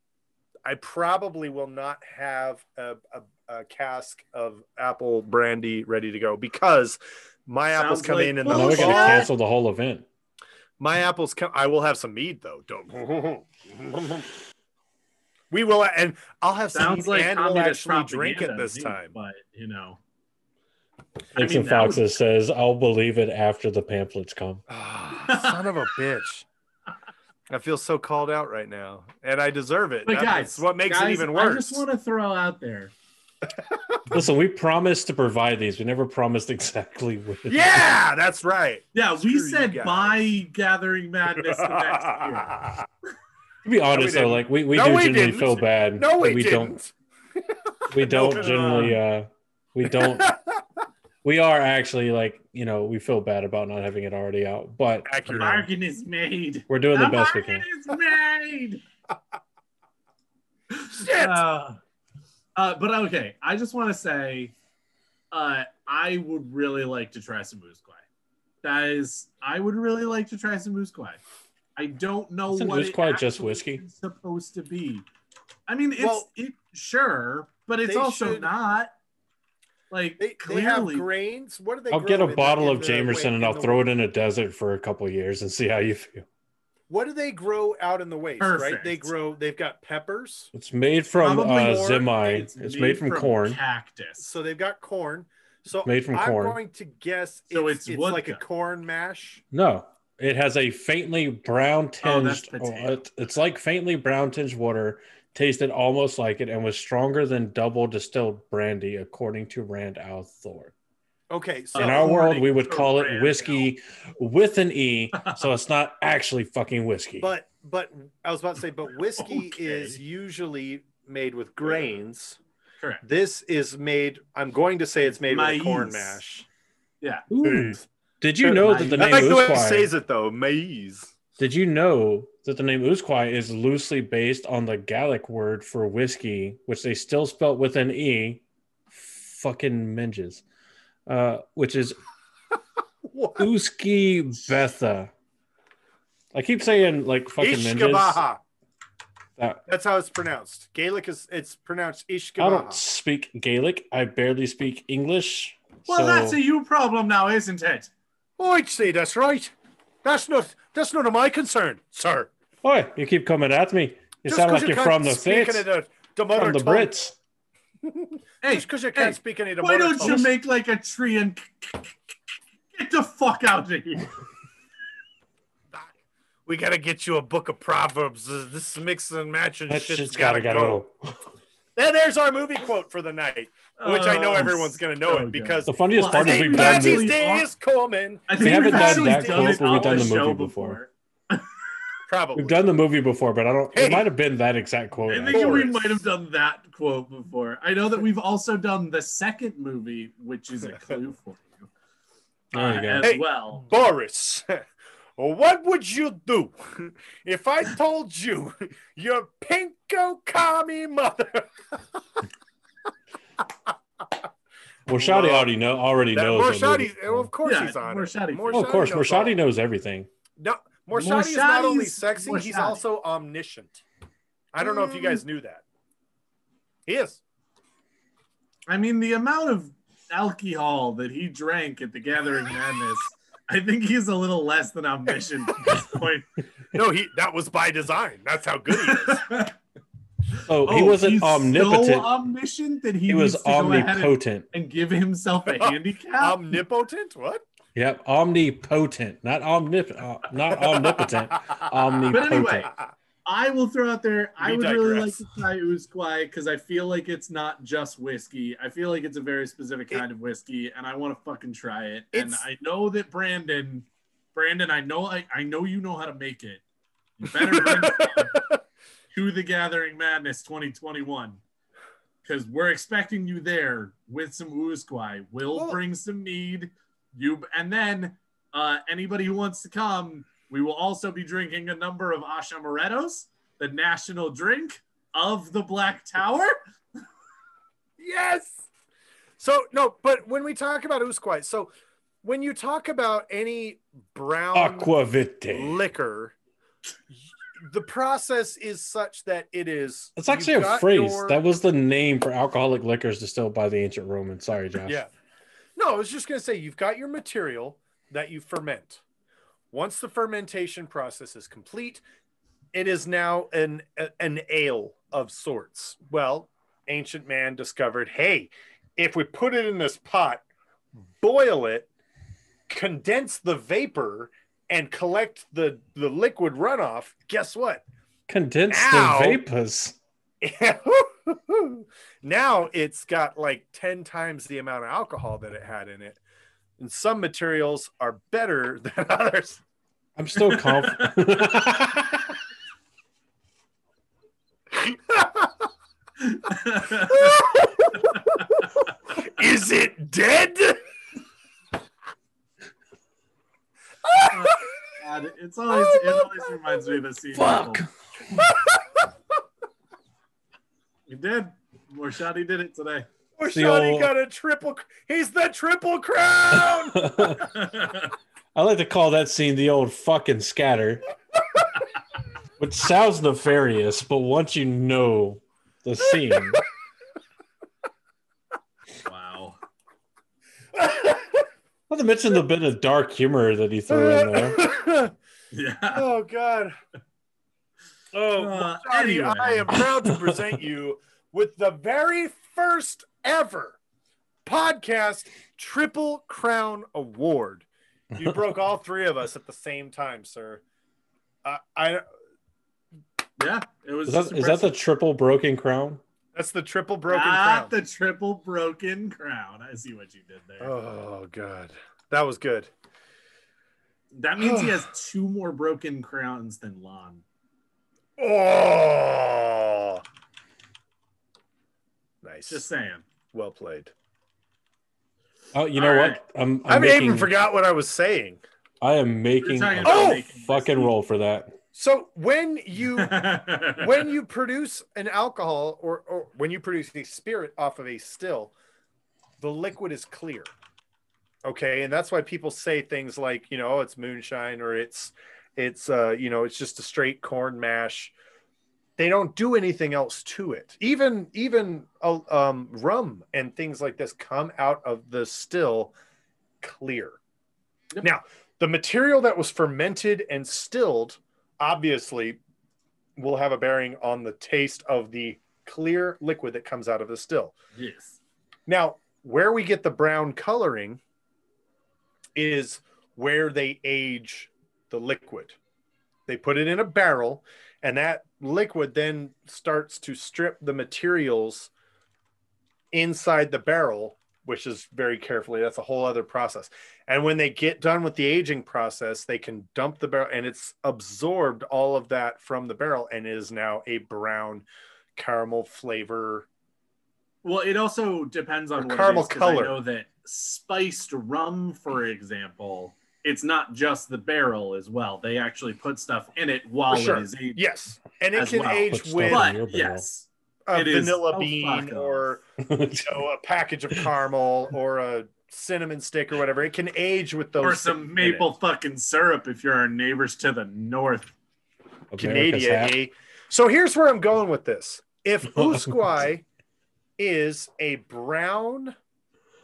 Speaker 2: probably will not have a cask of apple brandy ready to go because my apples come in the
Speaker 3: fall. We're going to cancel the whole event.
Speaker 2: My apples come. I will have some mead though. Don't. We will, and I'll have some mead, and we'll actually drink it this time.
Speaker 1: But
Speaker 3: Dixon Foxes says, "I'll believe it after the pamphlets come."
Speaker 2: Son of a bitch. I feel so called out right now, and I deserve it.
Speaker 1: But
Speaker 2: That's what makes it even worse.
Speaker 1: I just want to throw out there.
Speaker 3: Listen, we promised to provide these. We never promised exactly what.
Speaker 2: Yeah, that's right.
Speaker 1: Yeah, we said by Gathering Madness the next year.
Speaker 3: To be honest, though, like we do generally feel bad.
Speaker 2: No, we
Speaker 3: don't. We don't generally. We don't. We are actually we feel bad about not having it already out, but
Speaker 1: the bargain is made.
Speaker 3: We're doing the best we can.
Speaker 1: The bargain is made. Shit. But okay, I just want to say, I would really like to try some Moose Kwai. I would really like to try some Moose Kwai. I don't know what
Speaker 3: Moose Kwai just whiskey
Speaker 1: is supposed to be. I mean, sure, but it's also not. Like
Speaker 2: they have grains. What do they?
Speaker 3: I'll get a bottle of Jameson and I'll throw it in a desert for a couple of years and see how you feel.
Speaker 2: What do they grow out in the waste? Right? They've got peppers.
Speaker 3: It's made from zimi. It's made from corn.
Speaker 1: Cactus.
Speaker 2: So they've got corn. So
Speaker 3: made from corn.
Speaker 2: I'm going to guess it's like a corn mash.
Speaker 3: No, it has a faintly brown tinged. It's like faintly brown tinged water. Tasted almost like it and was stronger than double distilled brandy, according to Rand Althor.
Speaker 2: Okay,
Speaker 3: so in our world, we would call it whiskey with an E, so it's not actually fucking whiskey.
Speaker 2: But I was about to say, but whiskey is usually made with grains.
Speaker 1: Correct.
Speaker 2: This is made. I'm going to say it's made with a corn mash.
Speaker 1: Yeah.
Speaker 3: Ooh. Did you know that the name
Speaker 2: I like
Speaker 3: Moose
Speaker 2: the way
Speaker 3: Kwai
Speaker 2: he says it though, maize.
Speaker 3: Did you know that the name Usquai is loosely based on the Gaelic word for whiskey, which they still spelt with an E? Fucking minges. Which is Uski Betha. I keep saying like fucking minges.
Speaker 2: That's how it's pronounced. Gaelic it's pronounced Ishkabaha.
Speaker 3: I don't speak Gaelic. I barely speak English.
Speaker 1: Well, that's a you problem now, isn't it?
Speaker 2: I'd say that's right. That's not of my concern, sir.
Speaker 3: Oi, you keep coming at me. You sound like you're from the States. From the Brits.
Speaker 2: Hey, just because you can't speak any of the
Speaker 1: why don't you make like a tree and get the fuck out of here?
Speaker 2: We gotta get you a book of Proverbs. This mix and match and shit's gotta
Speaker 3: go.
Speaker 2: There's our movie quote for the night, which I know everyone's gonna know it because
Speaker 3: the funniest part is we've done
Speaker 2: these days coming.
Speaker 3: We haven't done that quote, but we've done the movie before.
Speaker 2: Probably
Speaker 3: we've done the movie before, but I don't. It might have been that exact quote.
Speaker 1: I think we might have done that quote before. I know that we've also done the second movie, which is a clue for you, as well.
Speaker 2: Boris. What would you do if I told you your pinko commie mother?
Speaker 3: Well, Shadi already knows.
Speaker 2: Of course he's on it.
Speaker 3: Of course, Morshadi knows everything.
Speaker 2: No, Morshadi is not only sexy, he's also omniscient. I don't know if you guys knew that. He is.
Speaker 1: I mean, the amount of alcohol that he drank at the Gathering Madness, I think he's a little less than omniscient at this point.
Speaker 2: No, that was by design. That's how good he is.
Speaker 3: He wasn't omnipotent.
Speaker 1: So omniscient that he
Speaker 3: was omnipotent
Speaker 1: and give himself a handicap.
Speaker 2: Omnipotent? What?
Speaker 3: Yep, omnipotent, not omnipotent. Omnipotent.
Speaker 1: But anyway, I will throw out there. I would really like to try Usquai because I feel like it's not just whiskey. I feel like it's a very specific kind of whiskey, and I want to fucking try it. And I know that Brandon, I know you know how to make it. You better bring it to the Gathering Madness 2021 because we're expecting you there with some Usquai. We'll bring some mead. And then anybody who wants to come. We will also be drinking a number of Ashamorettos, the national drink of the Black Tower.
Speaker 2: Yes. So, no, but when we talk about Usquai, so when you talk about any brown
Speaker 3: aquavite
Speaker 2: liquor, the process is such that it is...
Speaker 3: It's actually a phrase. That was the name for alcoholic liquors distilled by the ancient Romans. Sorry, Josh.
Speaker 2: Yeah. No, I was just going to say, you've got your material that you ferment. Once the fermentation process is complete, it is now an ale of sorts. Well, ancient man discovered, hey, if we put it in this pot, boil it, condense the vapor, and collect the liquid runoff, guess what?
Speaker 3: Condense the vapors.
Speaker 2: Now it's got like 10 times the amount of alcohol that it had in it. And some materials are better than others.
Speaker 3: I'm still confident.
Speaker 2: Is it dead?
Speaker 1: God, it always reminds me of the scene.
Speaker 3: Fuck.
Speaker 1: He did. Morshadi did it today.
Speaker 2: Morshadi got a triple. He's the Triple Crown.
Speaker 3: I like to call that scene the old fucking scatter, which sounds nefarious, but once you know the scene.
Speaker 1: Wow.
Speaker 3: Not to mention the bit of dark humor that he threw in there.
Speaker 1: Yeah.
Speaker 2: Oh, God. Oh, anyway. I am proud to present you with the very first ever podcast Triple Crown Award. You broke all three of us at the same time, sir.
Speaker 1: Yeah, it was.
Speaker 3: Is that the triple broken crown?
Speaker 2: That's the triple broken crown.
Speaker 1: The triple broken crown. I see what you did there.
Speaker 2: Oh, God. That was good.
Speaker 1: That means he has 2 more broken crowns than Lon.
Speaker 2: Oh, nice.
Speaker 1: Just saying.
Speaker 2: Well played.
Speaker 3: Oh, you know what?
Speaker 2: I even forgot what I was saying.
Speaker 3: I am making a fucking roll for that.
Speaker 2: So when you produce an alcohol or when you produce a spirit off of a still, the liquid is clear. Okay, and that's why people say things like, you know, oh, it's moonshine or it's you know, it's just a straight corn mash. They don't do anything else to it. Even rum and things like this come out of the still clear. Yep. Now, the material that was fermented and stilled obviously will have a bearing on the taste of the clear liquid that comes out of the still.
Speaker 1: Yes.
Speaker 2: Now, where we get the brown coloring is where they age the liquid. They put it in a barrel, and that liquid then starts to strip the materials inside the barrel, which is very carefully. That's a whole other process. And when they get done with the aging process, they can dump the barrel, and it's absorbed all of that from the barrel and is now a brown caramel flavor.
Speaker 1: Well, it also depends on what
Speaker 2: caramel
Speaker 1: it is,
Speaker 2: color.
Speaker 1: I know that spiced rum, for example, it's not just the barrel as well. They actually put stuff in it while it is aged.
Speaker 2: Yes, and it can age with a vanilla bean or you know, a package of caramel or a cinnamon stick or whatever. It can age with those.
Speaker 1: Or some maple fucking syrup if you're our neighbors to the north.
Speaker 2: Canada, eh? So here's where I'm going with this. If Usquai is a brown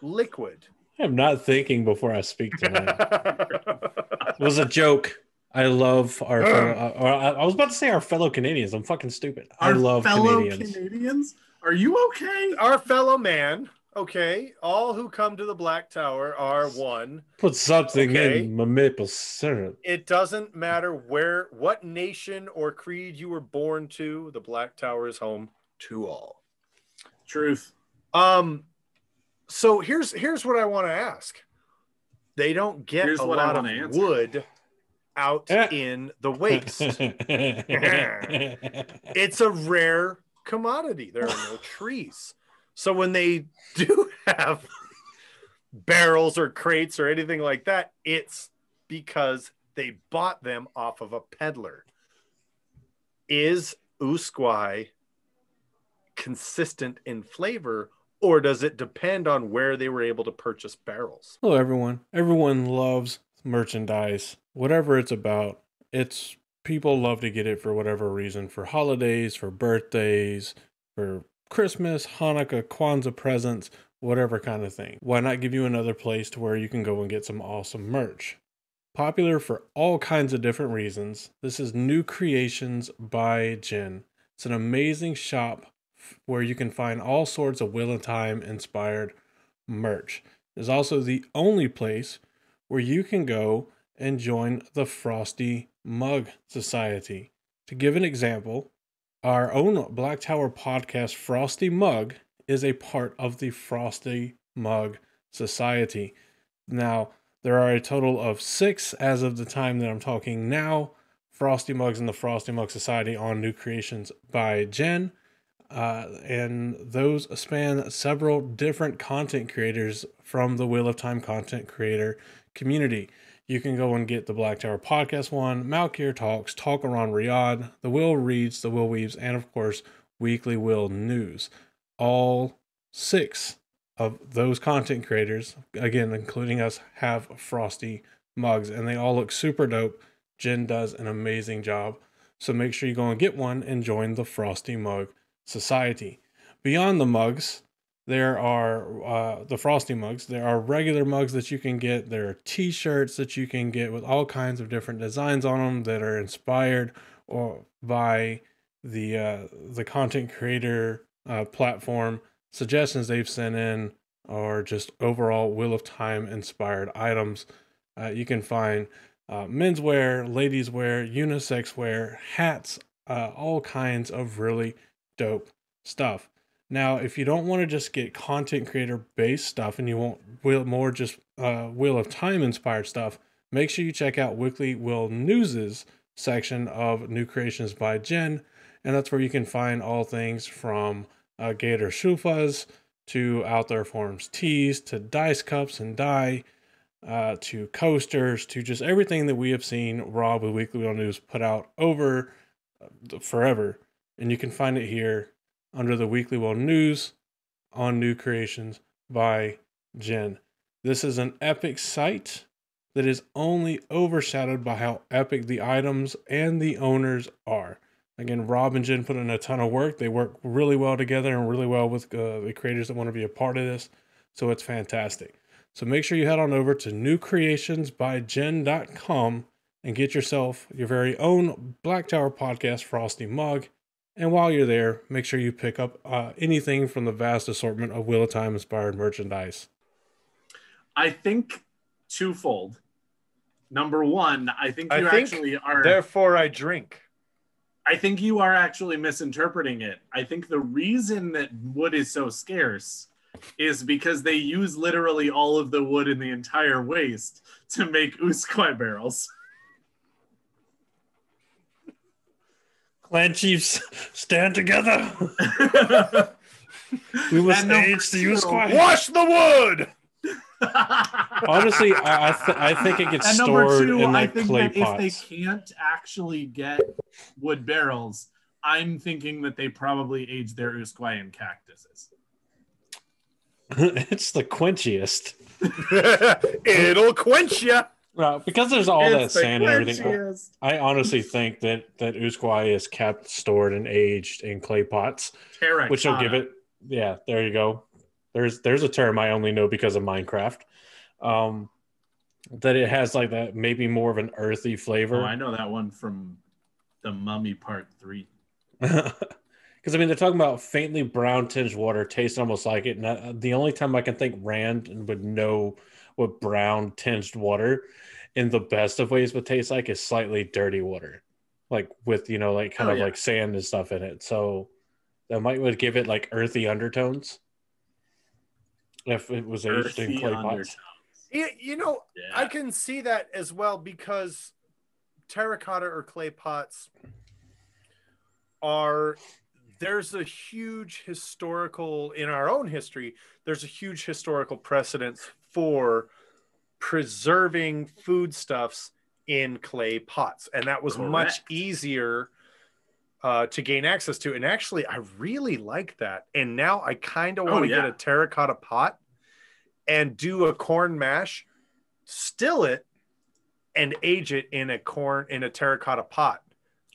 Speaker 2: liquid.
Speaker 3: I'm not thinking before I speak tonight. It was a joke. I love our I was about to say our fellow Canadians. I'm fucking stupid. I love Canadians.
Speaker 1: Are you okay?
Speaker 2: Our fellow man. Okay. All who come to the Black Tower are one.
Speaker 3: Put something in my maple syrup.
Speaker 2: It doesn't matter what nation or creed you were born to. The Black Tower is home to all.
Speaker 1: Truth.
Speaker 2: So here's what I want to ask. They don't get a lot of wood out in the waste. It's a rare commodity. There are no trees. So when they do have barrels or crates or anything like that, it's because they bought them off of a peddler. Is Usquai consistent in flavor, or does it depend on where they were able to purchase barrels?
Speaker 3: Hello, everyone. Everyone loves merchandise, whatever it's about. It's people love to get it for whatever reason, for holidays, for birthdays, for Christmas, Hanukkah, Kwanzaa presents, whatever kind of thing. Why not give you another place to where you can go and get some awesome merch? Popular for all kinds of different reasons, this is New Creations by Jen. It's an amazing shop where you can find all sorts of Wheel of Time inspired merch. It's also the only place where you can go and join the Frosty Mug Society. To give an example, our own Black Tower podcast, Frosty Mug, is a part of the Frosty Mug Society. Now, there are a total of 6 as of the time that I'm talking now, Frosty Mugs in the Frosty Mug Society on New Creations by Jen. And those span several different content creators from the Wheel of Time content creator community. You can go and get the Black Tower podcast one, Malkir Talks, Talk Around Riyadh, the Will Reads, the Will Weaves, and of course, Weekly Will News. All 6 of those content creators, again, including us, have Frosty mugs, and they all look super dope. Jen does an amazing job. So make sure you go and get one and join the Frosty Mug Society. Beyond the mugs, there are the Frosty mugs. There are regular mugs that you can get. There are t-shirts that you can get with all kinds of different designs on them that are inspired or by the content creator platform suggestions they've sent in, or just overall Wheel of Time inspired items. You can find menswear, ladies wear, unisex wear, hats, all kinds of really dope stuff. Now, if you don't want to just get content creator based stuff and you want more just Wheel of Time inspired stuff, make sure you check out Weekly Will News's section of New Creations by Jen, and that's where you can find all things from Gator Shufas to Out There Forums tees to dice cups and dye. to coasters, to just everything that we have seen Rob with Weekly Wheel News put out over forever. And you can find it here under the Weekly Wheel News on New Creations by Jen. This is an epic site that is only overshadowed by how epic the items and the owners are. Again, Rob and Jen put in a ton of work. They work really well together and really well with the creators that want to be a part of this. So it's fantastic. So make sure you head on over to newcreationsbyjen.com and get yourself your very own Black Tower Podcast Frosty mug. And while you're there, make sure you pick up anything from the vast assortment of Wheel of Time inspired merchandise.
Speaker 1: I think twofold. Number one, I think actually are.
Speaker 2: Therefore, I drink.
Speaker 1: I think you are actually misinterpreting it. I think the reason that wood is so scarce is because they use literally all of the wood in the entire waste to make Usquai barrels.
Speaker 3: Clan chiefs, stand together. We must age the Usquai.
Speaker 2: Wash the wood.
Speaker 3: Honestly, I think it gets stored in like clay pots.
Speaker 1: If they can't actually get wood barrels, I'm thinking that they probably age their Usquai in cactuses.
Speaker 3: It's the quenchiest.
Speaker 2: It'll quench you.
Speaker 3: Well, because there's all that sand and everything. I honestly think that Usquai is kept, stored, and aged in clay pots, which will give it. Yeah, there you go. There's a term I only know because of Minecraft. That it has like that maybe more of an earthy flavor.
Speaker 1: Oh, I know that one from the Mummy Part 3.
Speaker 3: Because I mean, they're talking about faintly brown tinged water, tastes almost like it. And the only time I can think Rand would know what brown tinged water, in the best of ways, would taste like is slightly dirty water, like with like kind of like sand and stuff in it. So that would give it like earthy undertones if it was aged in clay pots.
Speaker 2: Yeah, I can see that as well because terracotta or clay pots there's a huge historical, in our own history, there's a huge historical precedence for preserving foodstuffs in clay pots. And that was much easier to gain access to. And actually, I really like that. And now I kind of want to get a terracotta pot and do a corn mash, still it, and age it in a terracotta pot.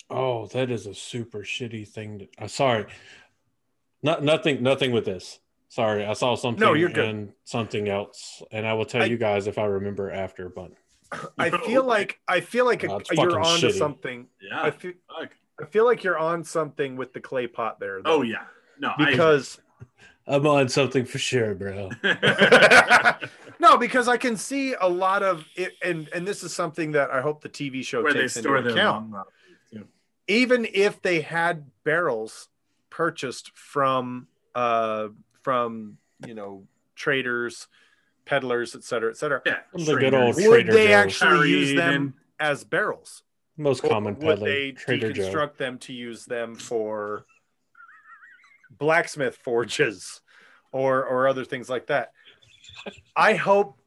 Speaker 3: Oh, that is a super shitty thing. Sorry, nothing with this. Sorry, I saw something.
Speaker 2: No, you're good.
Speaker 3: And something else, and I will tell you guys if I remember after. But
Speaker 2: I feel like you're onto something.
Speaker 1: Yeah,
Speaker 2: I feel like you're on something with the clay pot there.
Speaker 1: Though. Oh yeah, no,
Speaker 2: because
Speaker 3: I'm on something for sure, bro.
Speaker 2: No, because I can see a lot of it, and this is something that I hope the TV show takes into account. Even if they had barrels purchased from traders, peddlers, et cetera,
Speaker 3: the good old
Speaker 2: would they actually use them as barrels?
Speaker 3: Most common peddler.
Speaker 2: Would they deconstruct them to use them for blacksmith forges or other things like that? I hope.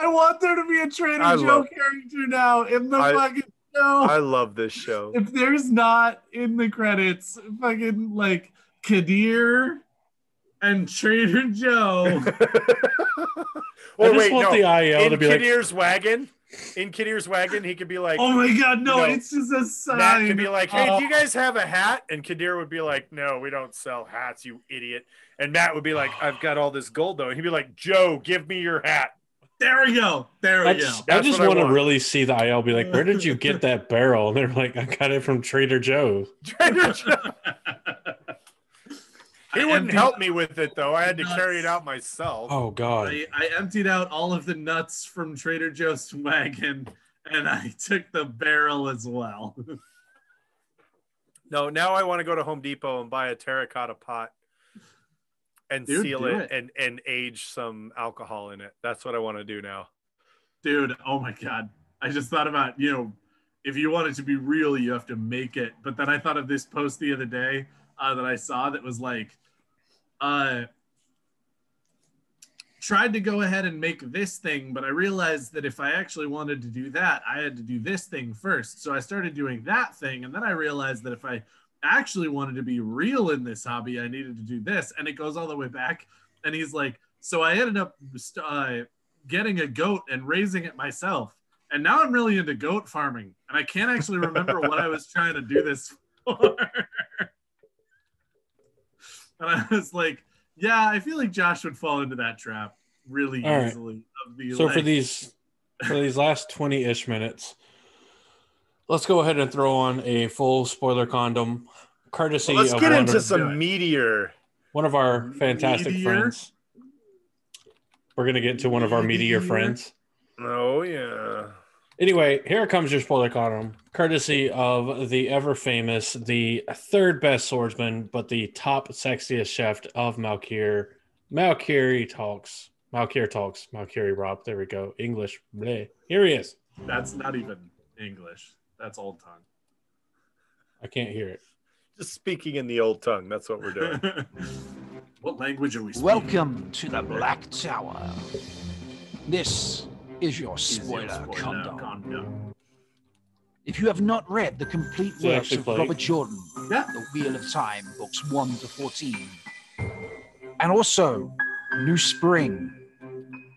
Speaker 1: I want there to be a Trader Joe character now in the fucking show.
Speaker 2: I love this show.
Speaker 1: If there's not in the credits, fucking like Kadir and Trader Joe.
Speaker 2: Well, wait, no.
Speaker 3: The IL
Speaker 2: in
Speaker 3: to be
Speaker 2: Kadir's wagon. In Kadir's wagon, he could be like,
Speaker 1: "Oh my god, no! It's just a sign."
Speaker 2: Matt could be like, "Hey, do you guys have a hat?" And Kadir would be like, "No, we don't sell hats, you idiot." And Matt would be like, "I've got all this gold though." And he'd be like, "Joe, give me your hat."
Speaker 1: There we go.
Speaker 3: I just want to really see the IL be like, "Where did you get that barrel?" And they're like, "I got it from Trader Joe."
Speaker 2: Trader Joe. He wouldn't help me with it though. I had to carry it out myself.
Speaker 3: Oh god!
Speaker 1: I emptied out all of the nuts from Trader Joe's wagon, and I took the barrel as well.
Speaker 2: No, now I want to go to Home Depot and buy a terracotta pot and seal it and age some alcohol in it. That's what I want to do now.
Speaker 1: Dude, oh my god. I just thought about, if you want it to be real, you have to make it. But then I thought of this post the other day that I saw that was like, tried to go ahead and make this thing, but I realized that if I actually wanted to do that, I had to do this thing first. So I started doing that thing, and then I realized that if I actually wanted to be real in this hobby, I needed to do this. And it goes all the way back. And he's like, so I ended up getting a goat and raising it myself. And now I'm really into goat farming. And I can't actually remember what I was trying to do this for. And I was like, yeah, I feel like Josh would fall into that trap really easily.
Speaker 3: Right. So for these last 20-ish minutes, let's go ahead and throw on a full spoiler condom, courtesy
Speaker 2: let's
Speaker 3: of
Speaker 2: get into some meteor.
Speaker 3: One of our fantastic friends. We're going to get to one of our meteor friends.
Speaker 2: Oh, yeah.
Speaker 3: Anyway, here comes your spoiler condom, courtesy of the ever-famous, the third best swordsman, but the top sexiest chef of Malkir. Malkir talks. Malkiri Rob. There we go. English. Bleh. Here he is.
Speaker 1: That's not even English. That's old tongue.
Speaker 3: I can't hear it.
Speaker 2: Just speaking in the old tongue. That's what we're doing.
Speaker 1: What language are we speaking?
Speaker 5: Welcome to the Black Tower. This is your spoiler condom. If you have not read the complete works of Robert Jordan, The Wheel of Time, books 1 to 14, and also New Spring,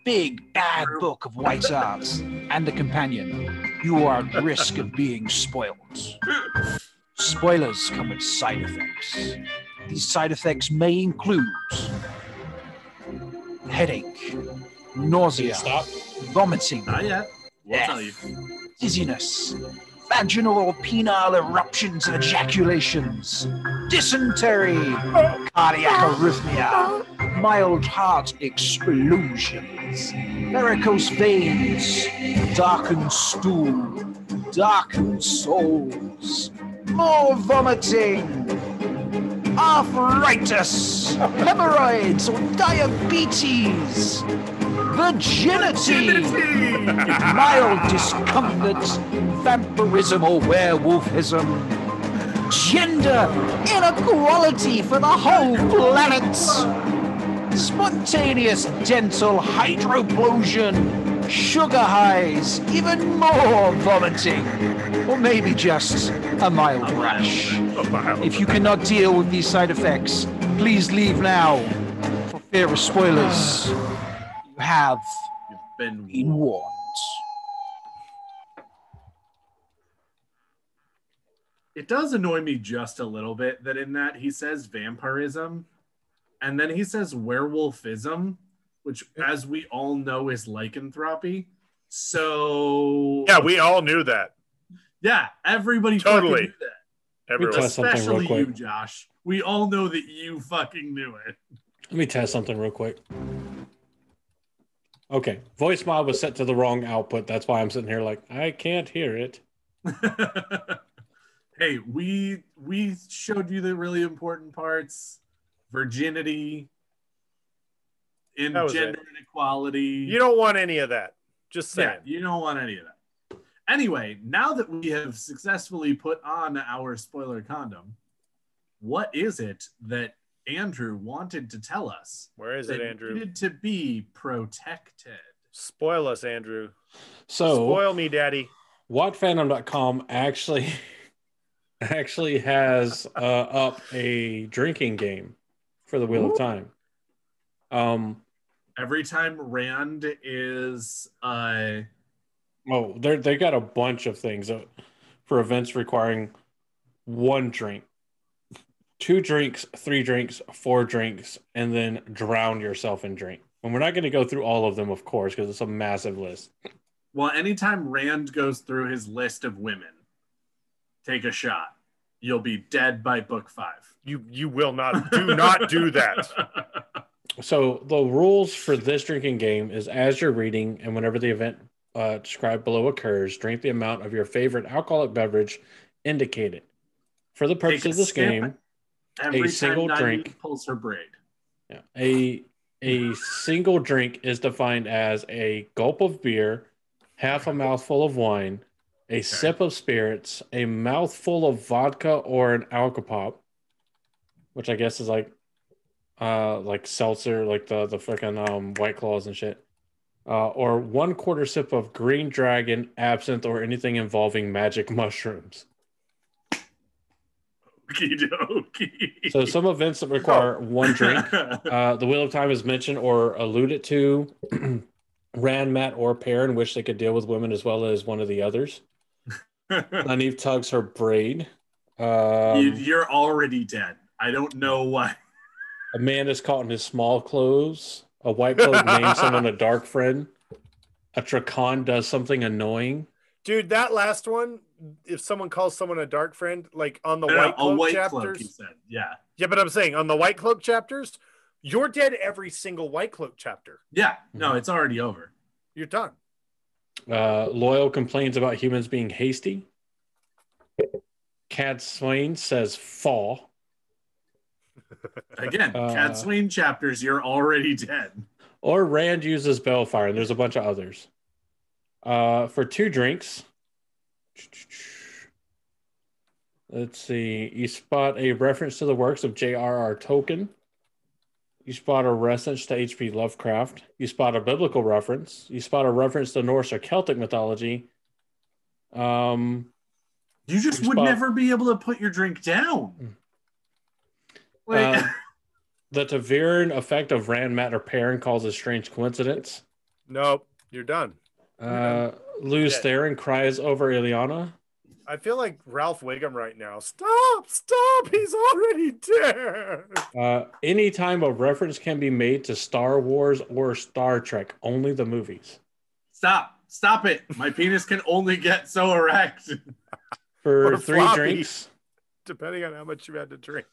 Speaker 5: Big Bad Book of White Arts, and The Companion, you are at risk of being spoiled. Spoilers come with side effects. These side effects may include headache, nausea, vomiting,
Speaker 1: not yet. We'll tell you.
Speaker 5: Dizziness, vaginal or penile eruptions and ejaculations, dysentery, cardiac arrhythmia, mild heart explosions, varicose veins, darkened stool, darkened souls, more vomiting, arthritis, hemorrhoids or diabetes, virginity, mild discomfort, vampirism or werewolfism, gender inequality for the whole planet, spontaneous dental hydroplosion, sugar highs, even more vomiting, or maybe just a mild rash. If you cannot deal with these side effects, please leave now. For fear of spoilers, you have been warned.
Speaker 1: It does annoy me just a little bit that in that he says vampirism and then he says werewolfism, which, as we all know, is lycanthropy. So
Speaker 2: yeah, we all knew that.
Speaker 1: Yeah, everybody
Speaker 2: totally
Speaker 1: fucking knew that.
Speaker 3: Everyone.
Speaker 1: Especially you, Josh. We all know that you fucking knew it.
Speaker 3: Let me test something real quick. Okay, voice mod was set to the wrong output. That's why I'm sitting here like, I can't hear it.
Speaker 1: Hey, we showed you the really important parts. Virginity, gender inequality.
Speaker 2: You don't want any of that. Just saying.
Speaker 1: Yeah, you don't want any of that. Anyway, now that we have successfully put on our spoiler condom, what is it that Andrew wanted to tell us?
Speaker 2: Where is it, Andrew?
Speaker 1: Needed to be protected.
Speaker 2: Spoil us, Andrew.
Speaker 3: So
Speaker 2: spoil me, Daddy.
Speaker 3: WhatFandom.com actually has up a drinking game for the Wheel of Time.
Speaker 1: Every time Rand is
Speaker 3: they got a bunch of things for events requiring 1 drink, 2 drinks, 3 drinks, 4 drinks, and then drown yourself in drink. And we're not going to go through all of them, of course, because it's a massive list.
Speaker 1: Well, anytime Rand goes through his list of women, take a shot. You'll be dead by book 5.
Speaker 2: You will not. Do not do that.
Speaker 3: So the rules for this drinking game is as you're reading and whenever the event described below occurs, drink the amount of your favorite alcoholic beverage indicated. For the purpose of this game, a single drink
Speaker 1: pulls her braid.
Speaker 3: Yeah, a single drink is defined as a gulp of beer, half a mouthful of wine, a sip of spirits, a mouthful of vodka or an alcopop, which I guess is like like seltzer, like the freaking White Claws and shit. Or 1/4 sip of Green Dragon, absinthe, or anything involving magic mushrooms.
Speaker 1: Okey-dokey.
Speaker 3: So some events that require one drink. The Wheel of Time is mentioned or alluded to. Rand, Matt, or Perrin wish they could deal with women as well as one of the others. Nynaeve tugs her braid.
Speaker 1: You're already dead. I don't know why.
Speaker 3: A man is caught in his small clothes. A white cloak names someone a dark friend. A Trakan does something annoying.
Speaker 2: Dude, that last one, if someone calls someone a dark friend, like on the White Cloak chapters.
Speaker 1: He said. Yeah.
Speaker 2: Yeah, but I'm saying on the White Cloak chapters, you're dead every single White Cloak chapter.
Speaker 1: Yeah. No, it's already over.
Speaker 2: You're done.
Speaker 3: Loyal complains about humans being hasty. Cadsuane says fall.
Speaker 1: Again, Cadsuane chapters, you're already dead.
Speaker 3: Or Rand uses Balefire, and there's a bunch of others. For 2 drinks, let's see, you spot a reference to the works of J.R.R. Tolkien. You spot a reference to H.P. Lovecraft. You spot a biblical reference. You spot a reference to Norse or Celtic mythology.
Speaker 1: You just would never be able to put your drink down.
Speaker 3: The Ta'veren effect of Rand, Matt, or Perrin causes strange coincidence.
Speaker 2: Nope, you're done.
Speaker 3: Luz Theron cries over Ileana.
Speaker 2: I feel like Ralph Wiggum right now. Stop! He's already dead.
Speaker 3: Anytime a reference can be made to Star Wars or Star Trek, only the movies.
Speaker 1: Stop it. My penis can only get so erect.
Speaker 3: For 3 drinks.
Speaker 2: Depending on how much you had to drink.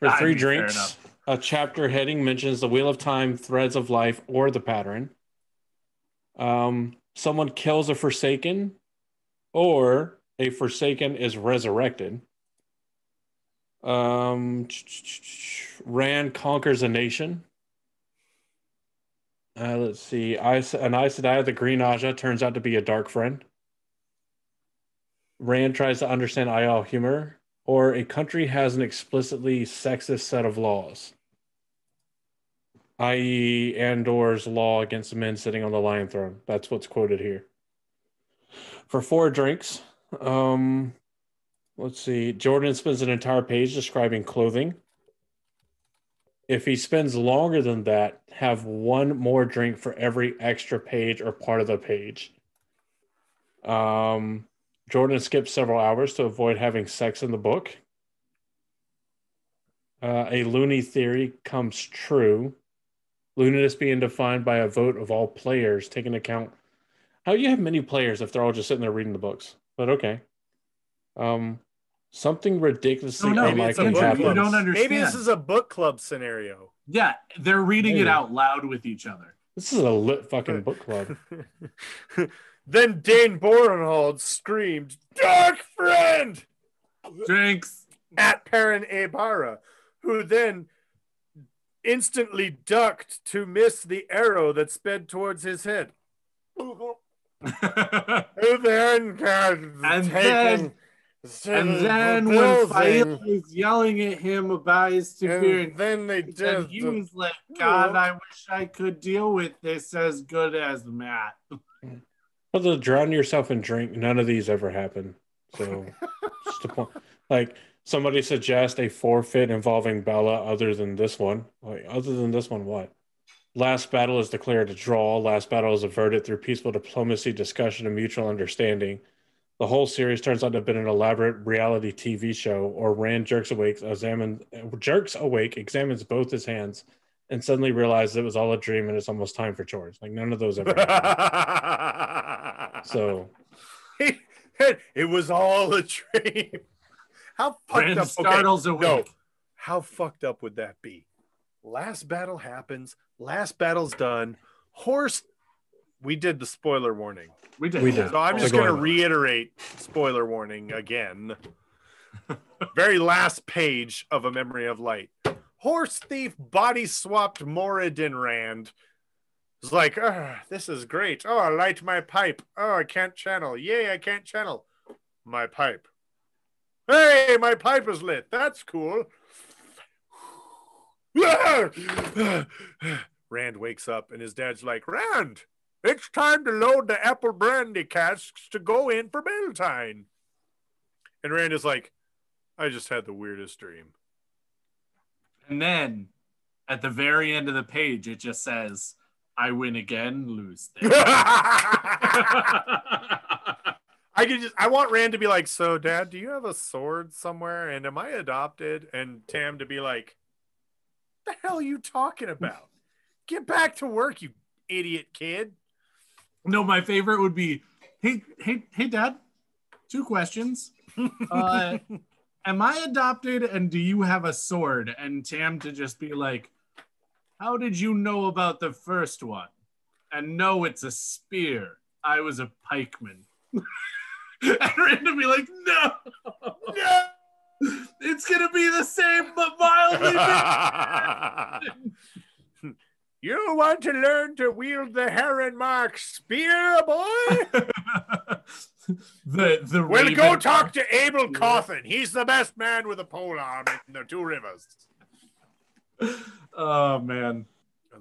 Speaker 3: For 3 drinks, a chapter heading mentions the Wheel of Time, Threads of Life, or the pattern. Someone kills a Forsaken, or a Forsaken is resurrected. Rand conquers a nation. Let's see. An Aes Sedai, the Green Aja, turns out to be a dark friend. Rand tries to understand Aiel humor. Or a country has an explicitly sexist set of laws. I.e. Andor's law against men sitting on the Lion Throne. That's what's quoted here. For 4 drinks, let's see. Jordan spends an entire page describing clothing. If he spends longer than that, have 1 more drink for every extra page or part of the page. Jordan skips several hours to avoid having sex in the book. A loony theory comes true. Looniness being defined by a vote of all players, taking account. How do you have many players if they're all just sitting there reading the books? But okay. Something ridiculously unlikely happened.
Speaker 1: You don't understand.
Speaker 2: Maybe this is a book club scenario.
Speaker 1: Yeah, they're reading it out loud with each other.
Speaker 3: This is a lit fucking book club.
Speaker 2: Then Dane Borenhold screamed, "Dark friend!"
Speaker 1: Drinks
Speaker 2: at Perrin Aybara, who then instantly ducked to miss the arrow that sped towards his head. And then
Speaker 4: when Fael was yelling at him about his interference,
Speaker 2: then
Speaker 4: he was like, "God, I wish I could deal with this as good as Matt."
Speaker 3: Well, to drown yourself in drink, none of these ever happen. So, just a point. Like, somebody suggest a forfeit involving Bella other than this one. Like, other than this one, what? Last battle is declared a draw. Last battle is averted through peaceful diplomacy, discussion, and mutual understanding. The whole series turns out to have been an elaborate reality TV show, or Rand jerks awake, examines both his hands, and suddenly realizes it was all a dream and it's almost time for chores. Like, none of those ever happened. So
Speaker 2: it was all a dream. How fucked up?
Speaker 1: Startles awake.
Speaker 2: No. How fucked up would that be? Last battle happens. Last battle's done. Horse. We did the spoiler warning.
Speaker 1: We did.
Speaker 2: So I'm just going to reiterate spoiler warning again. Very last page of A Memory of Light. Horse thief body swapped Moradin Rand. It's like, this is great. Oh, I light my pipe. Oh, I can't channel. Yay, I can't channel. My pipe. Hey, my pipe is lit. That's cool. Rand wakes up and his dad's like, Rand, it's time to load the apple brandy casks to go in for Beltane. And Rand is like, I just had the weirdest dream.
Speaker 1: And then at the very end of the page, it just says, I win again, lose there.
Speaker 2: I want Rand to be like, so Dad, do you have a sword somewhere? And am I adopted? And Tam to be like, what the hell are you talking about? Get back to work, you idiot kid.
Speaker 1: No, my favorite would be, hey, Dad, 2 questions. Am I adopted and do you have a sword? And Tam to just be like, how did you know about the first one? And no, it's a spear. I was a pikeman. And Rand to be like, no, it's gonna be the same but mildly different.
Speaker 2: You want to learn to wield the Heron Mark spear, boy? Well, go talk to Abel Coffin. He's the best man with a pole arm in the 2 rivers.
Speaker 1: Oh man,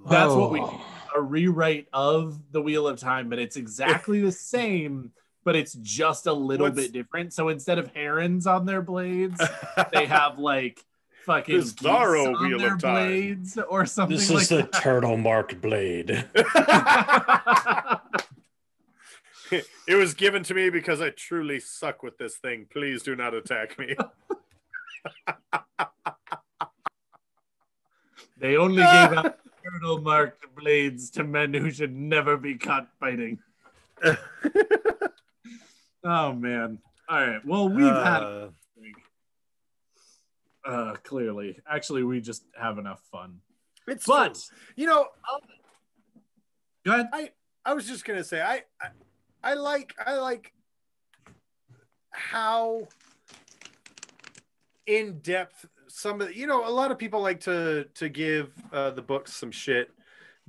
Speaker 1: that's what we need. A rewrite of the Wheel of Time, but it's exactly the same, but it's just a little bit different. So instead of herons on their blades, they have like fucking
Speaker 2: Bizarro Wheel
Speaker 1: their
Speaker 2: of Time
Speaker 1: blades or something.
Speaker 3: This is the turtle marked blade.
Speaker 2: It was given to me because I truly suck with this thing. Please do not attack me.
Speaker 1: They only gave out turtle marked blades to men who should never be caught fighting. Oh man. All right. Well, we've had clearly. Actually, we just have enough fun.
Speaker 2: It's fun. You know,
Speaker 1: go ahead.
Speaker 2: I was just gonna say I like how in depth some of the, a lot of people like to give the books some shit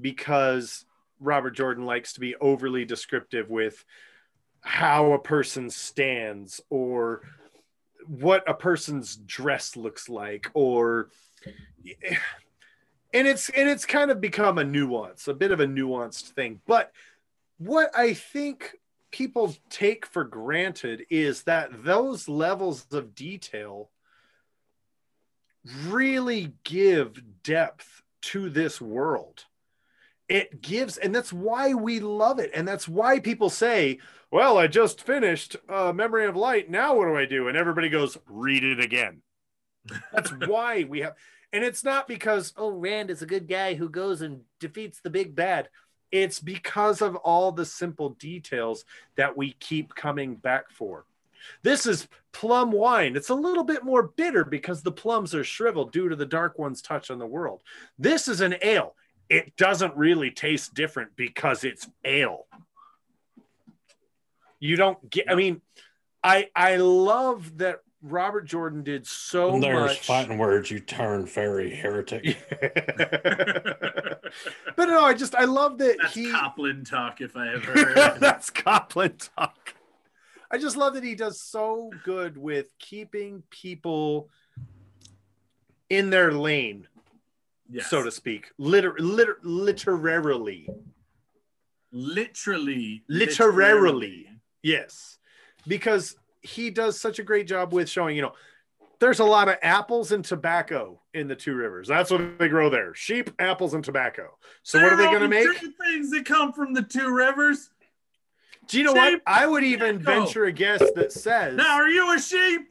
Speaker 2: because Robert Jordan likes to be overly descriptive with how a person stands or what a person's dress looks like, or and it's kind of become a bit of a nuanced thing. But what I think people take for granted is that those levels of detail really give depth to this world. It gives, and that's why we love it. And that's why people say, well, I just finished Memory of Light. Now what do I do? And everybody goes, read it again. That's why we have, and it's not because, oh, Rand is a good guy who goes and defeats the big bad. It's because of all the simple details that we keep coming back for. This is plum wine. It's a little bit more bitter because the plums are shriveled due to the Dark One's touch on the world. This is an ale. It doesn't really taste different because it's ale. You don't get, I mean, I love that Robert Jordan did so
Speaker 3: when there's
Speaker 2: much.
Speaker 3: fighting words, you turn fairy heretic.
Speaker 2: But no, I love that
Speaker 1: that's Copland talk, if I ever heard it.
Speaker 2: That's Copland talk. I just love that he does so good with keeping people in their lane, yes, so to speak. Literarily. Yes. Because he does such a great job with showing, there's a lot of apples and tobacco in the 2 rivers. That's what they grow there. Sheep, apples, and tobacco. So what are they going to make?
Speaker 1: 3 things that come from the 2 rivers.
Speaker 2: Do you know what? I would even venture a guess that says...
Speaker 1: Now, are you a sheep?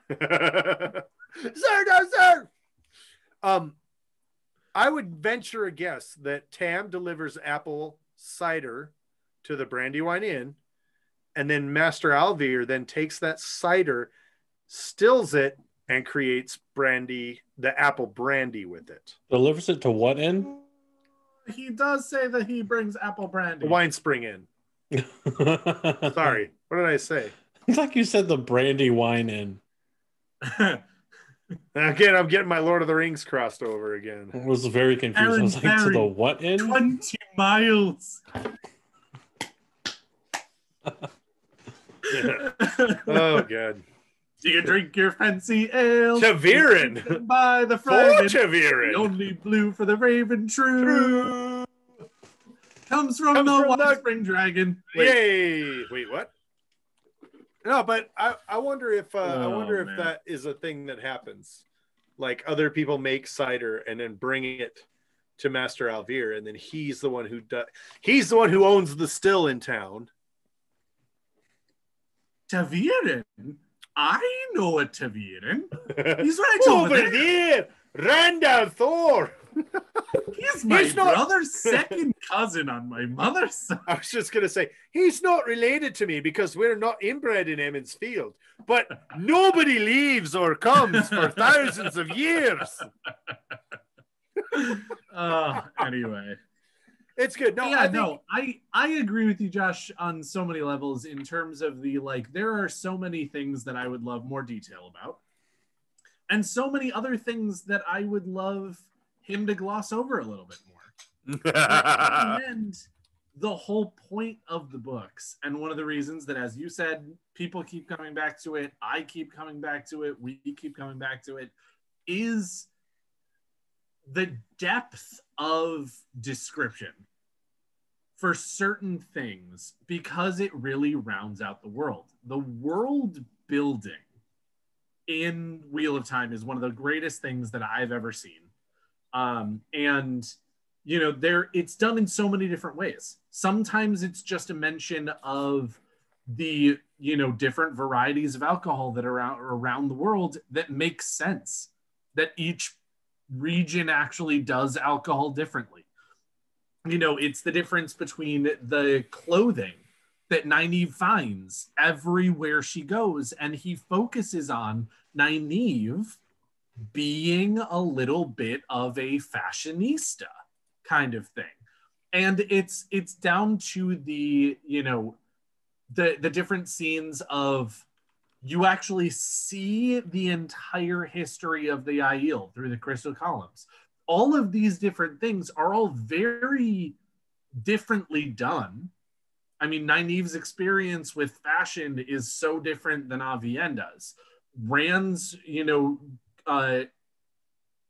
Speaker 2: Sir, no, sir! I would venture a guess that Tam delivers apple cider to the Brandywine Inn, and then Master Alvear then takes that cider, stills it, and creates brandy, the apple brandy with it.
Speaker 3: Delivers it to what inn?
Speaker 1: He does say that he brings apple brandy.
Speaker 2: The Wine Spring Inn. Sorry, what did I say?
Speaker 3: It's like you said the brandy wine inn.
Speaker 2: Again, I'm getting my Lord of the Rings crossed over again.
Speaker 3: I was very confused. I was like, to the what inn?
Speaker 1: 20 miles.
Speaker 2: Oh, good.
Speaker 1: You can drink your fancy ale.
Speaker 2: ta'veren.
Speaker 1: By the Fragon.
Speaker 2: ta'veren.
Speaker 1: The only blue for the Raven true. Comes from the Spring Dragon.
Speaker 2: Yay! Wait, what? No, but I wonder if that is a thing that happens. Like other people make cider and then bring it to Master Alvir, and then he's the one who owns the still in town.
Speaker 1: ta'veren? I know a ta'veren. He's right over
Speaker 2: there. Randall Thor.
Speaker 1: He's my brother's second cousin on my mother's side.
Speaker 2: I was just going to say, he's not related to me because we're not inbred in Emmons Field, but nobody leaves or comes for thousands of years.
Speaker 1: Anyway.
Speaker 2: It's good. No,
Speaker 1: I agree with you, Josh, on so many levels in terms of the, like, there are so many things that I would love more detail about. And so many other things that I would love him to gloss over a little bit more. And the whole point of the books, and one of the reasons that, as you said, people keep coming back to it, I keep coming back to it, we keep coming back to it, is the depth of description for certain things, because it really rounds out the world. The world building in Wheel of Time is one of the greatest things that I've ever seen. And you know, it's done in so many different ways. Sometimes it's just a mention of the, you know, different varieties of alcohol that are around the world that makes sense, that each region actually does alcohol differently. You know, it's the difference between the clothing that Nynaeve finds everywhere she goes, and he focuses on Nynaeve being a little bit of a fashionista kind of thing. And it's down to the, you know, the different scenes of, you actually see the entire history of the Aiel through the crystal columns. All of these different things are all very differently done. I mean, Nynaeve's experience with fashion is so different than Avienda's. Rand's, you know,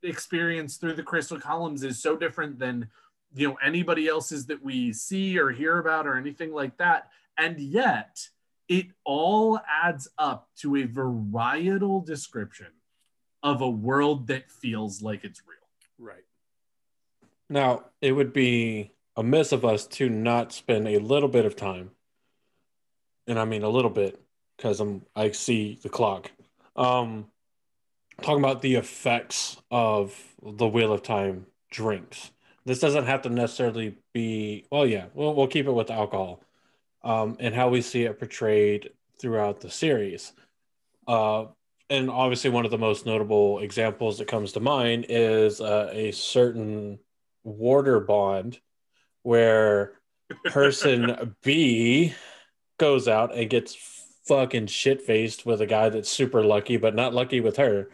Speaker 1: experience through the crystal columns is so different than, you know, anybody else's that we see or hear about or anything like that. And yet it all adds up to a varietal description of a world that feels like it's real.
Speaker 2: Right.
Speaker 3: Now, it would be amiss of us to not spend a little bit of time, and I mean a little bit because I see the clock, talking about the effects of the Wheel of Time drinks. This doesn't have to necessarily be, well, yeah, we'll keep it with alcohol, and how we see it portrayed throughout the series. And obviously one of the most notable examples that comes to mind is a certain water bond where person B goes out and gets fucking shit-faced with a guy that's super lucky, but not lucky with her.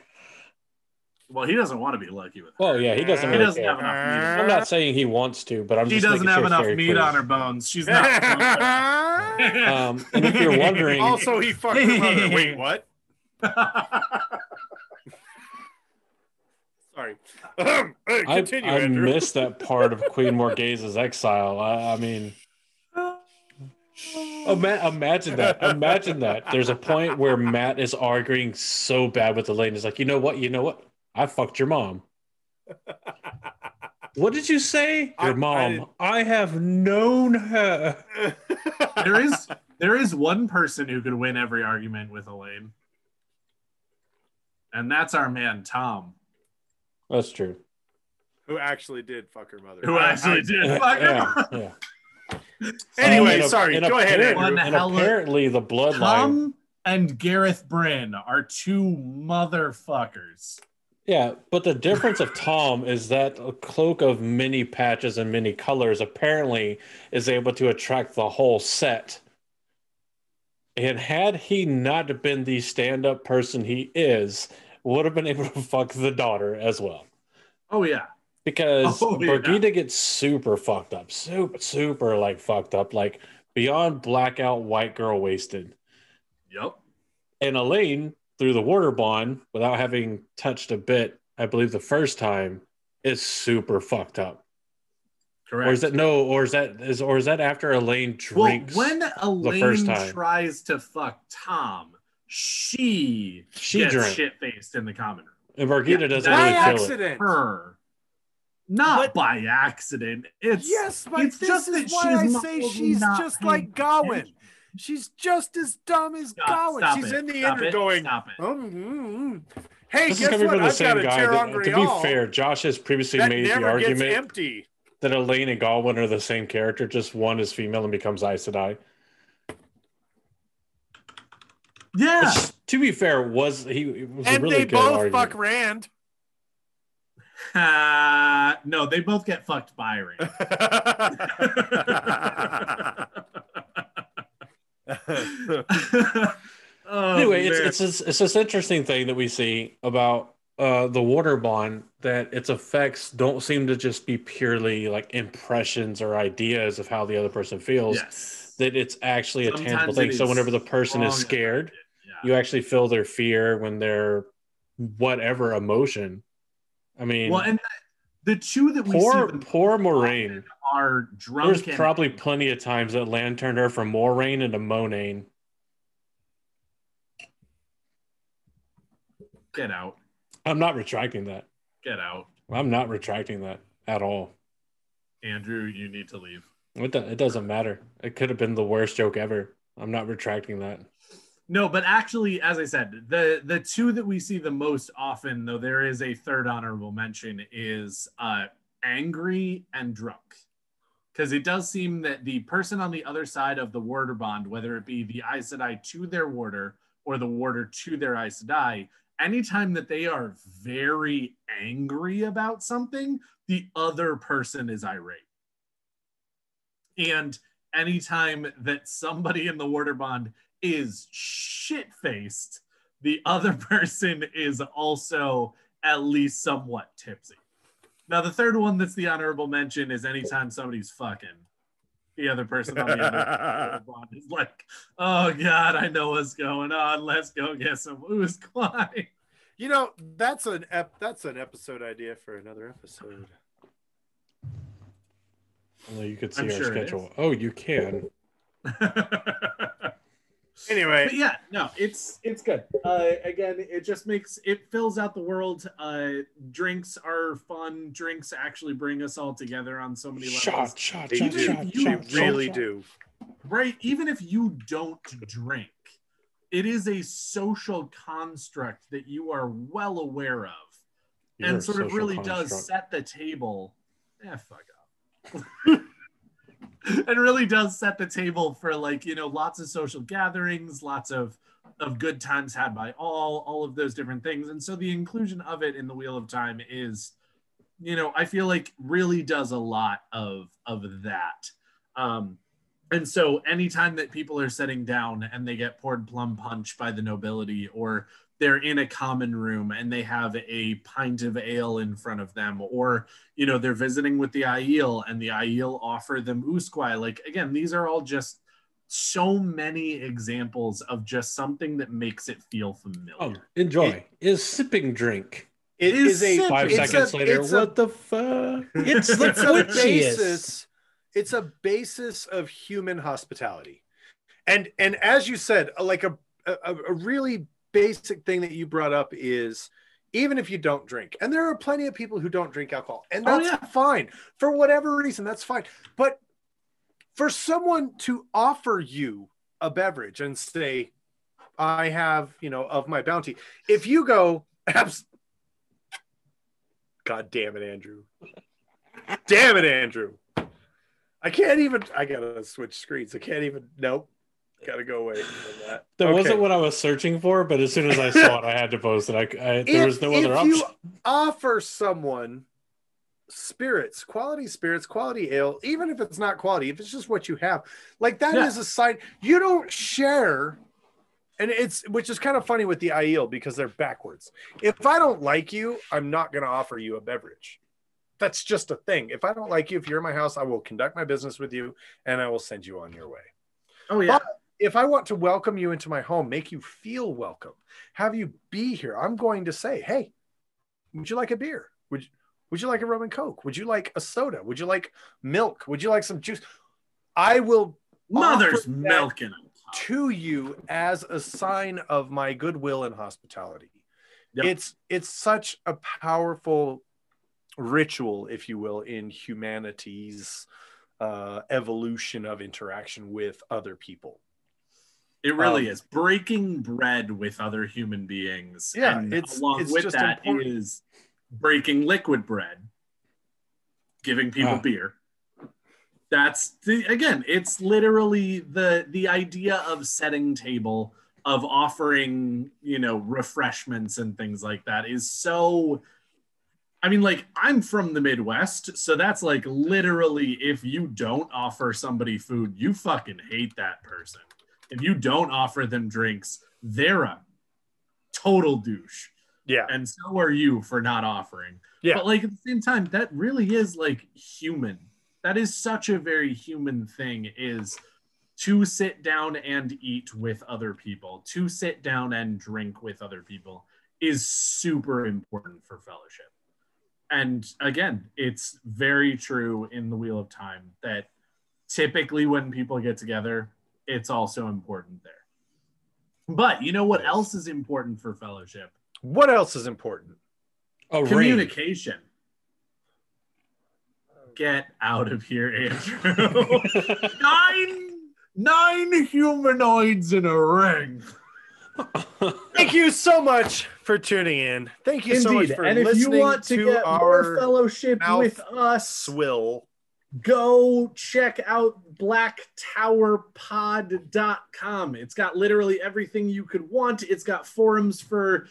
Speaker 1: Well, he doesn't want to be lucky with her.
Speaker 3: Well, yeah, he doesn't.
Speaker 1: He doesn't have enough meat.
Speaker 3: I'm not saying he wants to, but
Speaker 1: she doesn't have enough meat on her bones. She's not.
Speaker 3: And if you're wondering,
Speaker 2: also he fucked her mother. Wait, what? Sorry. Continue,
Speaker 3: I
Speaker 2: Andrew.
Speaker 3: missed that part of Queen Morghase's exile. I mean, imagine that. Imagine that. There's a point where Matt is arguing so bad with Elaine. He's like, you know what? I fucked your mom. What did you say? Your mom. I have known her.
Speaker 1: There is one person who could win every argument with Elaine. And that's our man, Tom.
Speaker 3: That's true.
Speaker 2: Who actually did fuck her mother.
Speaker 1: Who actually did fuck her mother.
Speaker 2: Yeah. Anyway, sorry. Go ahead, Andrew.
Speaker 3: And apparently the bloodline.
Speaker 1: Tom and Gareth Bryn are two motherfuckers.
Speaker 3: Yeah, but the difference of Tom is that a cloak of many patches and many colors apparently is able to attract the whole set. And had he not been the stand-up person he is, would have been able to fuck the daughter as well.
Speaker 1: Oh, yeah.
Speaker 3: Because Birgitte gets super fucked up. Super like fucked up. Like beyond blackout white girl wasted.
Speaker 1: Yep.
Speaker 3: And Elaine through the water bond without having touched a bit, I believe the first time, is super fucked up.
Speaker 1: Correct.
Speaker 3: Or is that after Elaine drinks?
Speaker 1: Well, when Elaine
Speaker 3: the first time
Speaker 1: tries to fuck Tom, she gets shit-faced in the common room.
Speaker 3: And Margita doesn't really kill
Speaker 2: it.
Speaker 1: Her. Not by accident. It's
Speaker 2: just that I say she's just like Gawain. She's just as dumb as Gawain. She's in the end going,
Speaker 1: stop it.
Speaker 2: Hey,
Speaker 3: this
Speaker 2: guess
Speaker 3: is coming
Speaker 2: what?
Speaker 3: from the
Speaker 2: I've
Speaker 3: same
Speaker 2: got
Speaker 3: guy.
Speaker 2: to
Speaker 3: be fair, Josh has previously made the argument that Elaine and Gawain are the same character, just one is female and becomes Aes Sedai.
Speaker 1: Yeah.
Speaker 3: Which, to be fair, was a really
Speaker 2: they
Speaker 3: good
Speaker 2: both
Speaker 3: argument.
Speaker 2: fuck Rand.
Speaker 1: No, they both get fucked by Rand.
Speaker 3: Anyway, it's this interesting thing that we see about the water bond, that its effects don't seem to just be purely like impressions or ideas of how the other person feels.
Speaker 1: Yes.
Speaker 3: That it's actually a tangible thing. So whenever the person is scared, you actually feel their fear when they're whatever emotion. I mean,
Speaker 1: well, and the two that we see,
Speaker 3: poor Moraine,
Speaker 1: are drunk.
Speaker 3: There's probably plenty of times that Lan turned her from Moraine into Monaine.
Speaker 1: Get out.
Speaker 3: I'm not retracting that.
Speaker 1: Get out.
Speaker 3: I'm not retracting that at all.
Speaker 1: Andrew, you need to leave.
Speaker 3: It doesn't matter. It could have been the worst joke ever. I'm not retracting that.
Speaker 1: No, but actually, as I said, the two that we see the most often, though there is a third honorable mention, is angry and drunk. Because it does seem that the person on the other side of the warder bond, whether it be the Aes Sedai to their warder or the warder to their Aes Sedai, anytime that they are very angry about something, the other person is irate. And anytime that somebody in the warder bond is shit-faced, the other person is also at least somewhat tipsy. Now, the third one that's the honorable mention is anytime somebody's fucking, the other person on the other bond is like, oh God, I know what's going on. Let's go get some Ooze Clyde.
Speaker 2: You know, that's an episode idea for another episode.
Speaker 3: Well, you could see our schedule. Oh, you can.
Speaker 2: Anyway,
Speaker 1: but yeah, no, it's good. Again, it fills out the world. Drinks are fun. Drinks actually bring us all together on so many levels.
Speaker 2: They really do.
Speaker 1: Right? Even if you don't drink, it is a social construct that you are well aware of, and sort of really does set the table. Fuck up. It really does set the table for, like, you know, lots of social gatherings, lots of good times had by all of those different things. And so the inclusion of it in the Wheel of Time is, you know, I feel like really does a lot of that. And so anytime that people are sitting down and they get poured plum punch by the nobility, or they're in a common room and they have a pint of ale in front of them, or, you know, they're visiting with the Aiel and the Aiel offer them usquai. Like, again, these are all just so many examples of just something that makes it feel familiar.
Speaker 3: Oh, enjoy. Is sipping drink.
Speaker 2: It is a
Speaker 3: 5 seconds later. What the fuck?
Speaker 2: It's the basis. It's a basis of human hospitality. And as you said, like a really basic thing that you brought up is, even if you don't drink, and there are plenty of people who don't drink alcohol, and that's fine for whatever reason, that's fine. But for someone to offer you a beverage and say, I have, you know, of my bounty, if you go, God damn it, Andrew. Damn it, Andrew. I gotta switch screens. Nope. Gotta go away from that.
Speaker 3: That wasn't what I was searching for, but as soon as I saw it, I had to post it. There was no other option. If you
Speaker 2: offer someone quality ale, even if it's not quality, if it's just what you have, like that is a sign. You don't share, and which is kind of funny with the Aiel because they're backwards. If I don't like you, I'm not going to offer you a beverage. That's just a thing. If I don't like you, if you're in my house, I will conduct my business with you and I will send you on your way.
Speaker 1: Oh yeah.
Speaker 2: if I want to welcome you into my home, make you feel welcome, have you be here, I'm going to say, hey, would you like a beer? Would you like a rum and coke? Would you like a soda? Would you like milk? Would you like some juice? I will
Speaker 1: mother's milk in it
Speaker 2: to you as a sign of my goodwill and hospitality. Yep. It's such a powerful ritual, if you will, in humanity's evolution of interaction with other people.
Speaker 1: It really is breaking bread with other human beings.
Speaker 2: Yeah,
Speaker 1: and
Speaker 2: it's
Speaker 1: with that important. Is breaking liquid bread, giving people beer. That's it's literally the idea of setting table, of offering, refreshments and things like that is so. I mean, like, I'm from the Midwest, so that's like literally, if you don't offer somebody food, you fucking hate that person. If you don't offer them drinks, they're a total douche.
Speaker 2: Yeah.
Speaker 1: And so are you for not offering.
Speaker 2: Yeah.
Speaker 1: But like at the same time, that really is like human. That is such a very human thing, is to sit down and eat with other people, to sit down and drink with other people is super important for fellowship. And again, it's very true in the Wheel of Time that typically when people get together, it's also important there. But you know what else is important for fellowship?
Speaker 2: What else is important?
Speaker 1: Communication. Ring. Get out of here, Andrew. nine humanoids in a ring.
Speaker 2: Thank you so much for tuning in. Thank you so much for listening.
Speaker 1: And if you want to get more fellowship with us, go check out blacktowerpod.com. It's got literally everything you could want. It's got forums for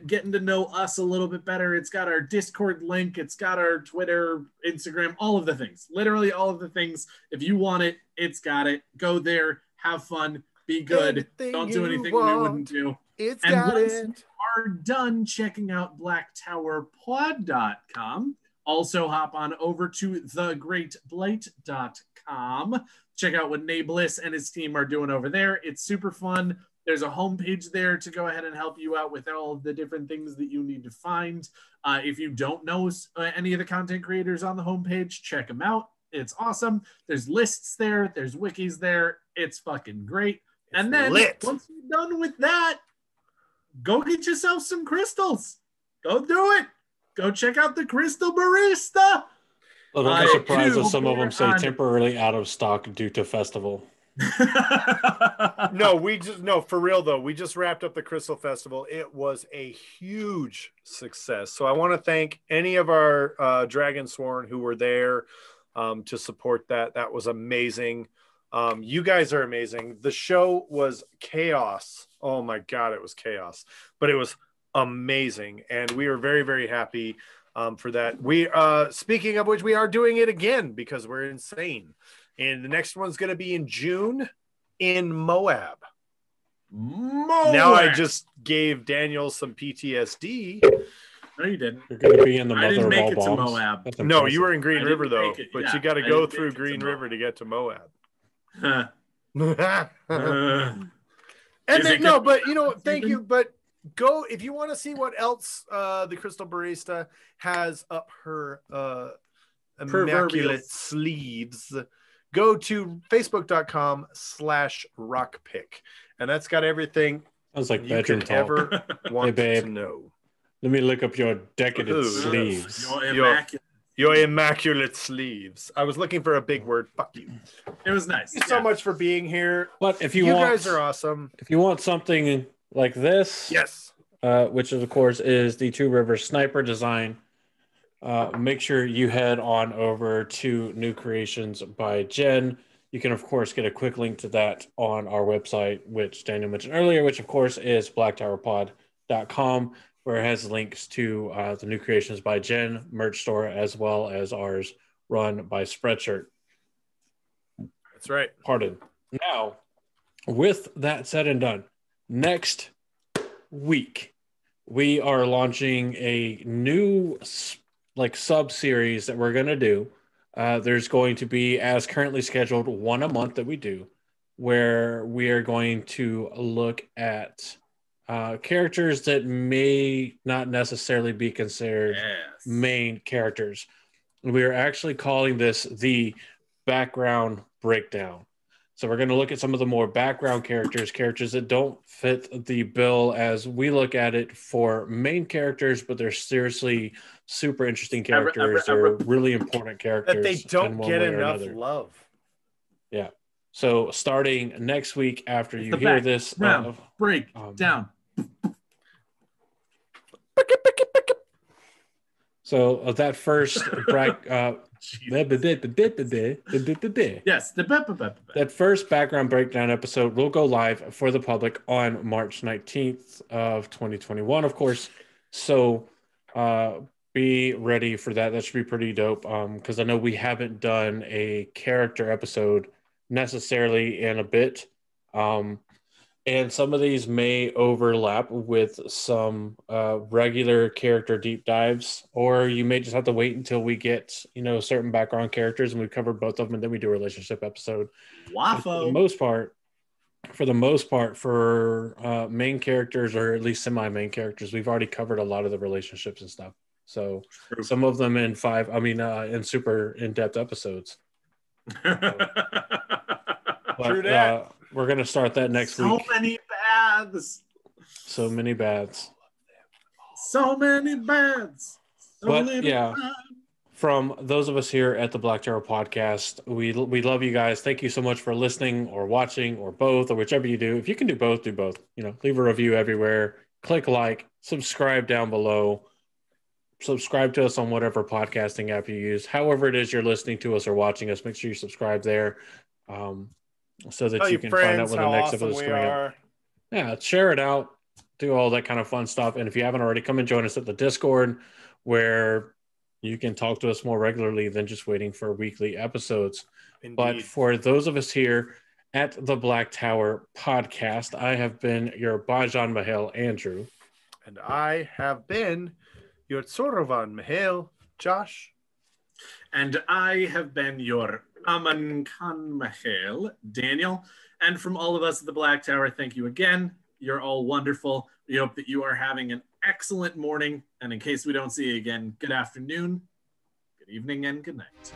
Speaker 1: getting to know us a little bit better. It's got our Discord link. It's got our Twitter, Instagram, all of the things. Literally all of the things. If you want it, it's got it. Go there, have fun, be good. Don't do anything we wouldn't do.
Speaker 2: It's
Speaker 1: and
Speaker 2: got
Speaker 1: once
Speaker 2: it.
Speaker 1: you are done checking out blacktowerpod.com, also hop on over to thegreatblight.com. Check out what Nabliss and his team are doing over there. It's super fun. There's a homepage there to go ahead and help you out with all of the different things that you need to find. If you don't know any of the content creators on the homepage, check them out. It's awesome. There's lists there. There's wikis there. It's fucking great. And then once you're done with that, go get yourself some crystals. Go do it. Go check out the Crystal Barista.
Speaker 3: Well, don't be surprised if some of them say temporarily out of stock due to festival.
Speaker 2: No, for real though. We just wrapped up the Crystal Festival. It was a huge success. So I want to thank any of our Dragonsworn who were there to support that. That was amazing. You guys are amazing. The show was chaos. Oh my God, it was chaos. But it was amazing. And we are very, very happy for that. We speaking of which, we are doing it again because we're insane. And the next one's going to be in June in Moab. Now I just gave Daniel some PTSD.
Speaker 1: No, you didn't.
Speaker 3: You're going to be in the mother of all bombs.
Speaker 1: To Moab.
Speaker 2: No, you were in Green River though, but you got to go through Green River to get to Moab. And then but you know, thank you. But go if you want to see what else the Crystal Barista has up her immaculate sleeves. Go to facebook.com/rockpick, and that's got everything.
Speaker 3: Sounds like
Speaker 2: you could ever want to know.
Speaker 3: Let me look up your decadent sleeves.
Speaker 2: Your immaculate sleeves. I was looking for a big word. Fuck you.
Speaker 1: It was nice.
Speaker 2: Thank you so much for being here.
Speaker 3: But if
Speaker 2: you guys are awesome.
Speaker 3: If you want something like this,
Speaker 2: yes,
Speaker 3: which of course is the Two Rivers Sniper design, make sure you head on over to New Creations by Jen. You can of course get a quick link to that on our website, which Daniel mentioned earlier, which of course is blacktowerpod.com, where it has links to the New Creations by Jen merch store, as well as ours run by Spreadshirt.
Speaker 2: That's right.
Speaker 3: Pardon. Now, with that said and done, next week, we are launching a new sub-series that we're going to do. There's going to be, as currently scheduled, one a month that we do. where we are going to look at characters that may not necessarily be considered main characters. We are actually calling this the background breakdown. So we're going to look at some of the more background characters that don't fit the bill as we look at it for main characters, but they're seriously super interesting characters or really important characters
Speaker 2: that they don't get enough love.
Speaker 3: Yeah. So starting next week after you hear this
Speaker 1: breakdown.
Speaker 3: So that first that first background breakdown episode will go live for the public on March 19th of 2021, of course. So be ready for that. That should be pretty dope. Because I know we haven't done a character episode necessarily in a bit. And some of these may overlap with some regular character deep dives, or you may just have to wait until we get, certain background characters and we cover both of them, and then we do a relationship episode.
Speaker 1: Waffle.
Speaker 3: For the most part, for main characters or at least semi-main characters, we've already covered a lot of the relationships and stuff. So some of them in super in-depth episodes.
Speaker 2: True that.
Speaker 3: We're going to start that next week.
Speaker 1: So many baths.
Speaker 3: So many baths.
Speaker 1: So many baths.
Speaker 3: From those of us here at the Black Tower Podcast, we love you guys. Thank you so much for listening or watching or both or whichever you do. If you can do both, do both. Leave a review everywhere. Click like, subscribe down below. Subscribe to us on whatever podcasting app you use. However it is you're listening to us or watching us, make sure you subscribe there. So that you can find out when the next episode is coming out. Yeah, share it out, do all that kind of fun stuff. And if you haven't already, come and join us at the Discord, where you can talk to us more regularly than just waiting for weekly episodes. Indeed. But for those of us here at the Black Tower Podcast, I have been your Bajan Mahel, Andrew.
Speaker 2: And I have been your Tsorovan Mahel, Josh.
Speaker 1: And I have been your Aman Khan Mahel, Daniel. And from all of us at the Black Tower, thank you again. You're all wonderful. We hope that you are having an excellent morning. And in case we don't see you again, good afternoon, good evening, and good night.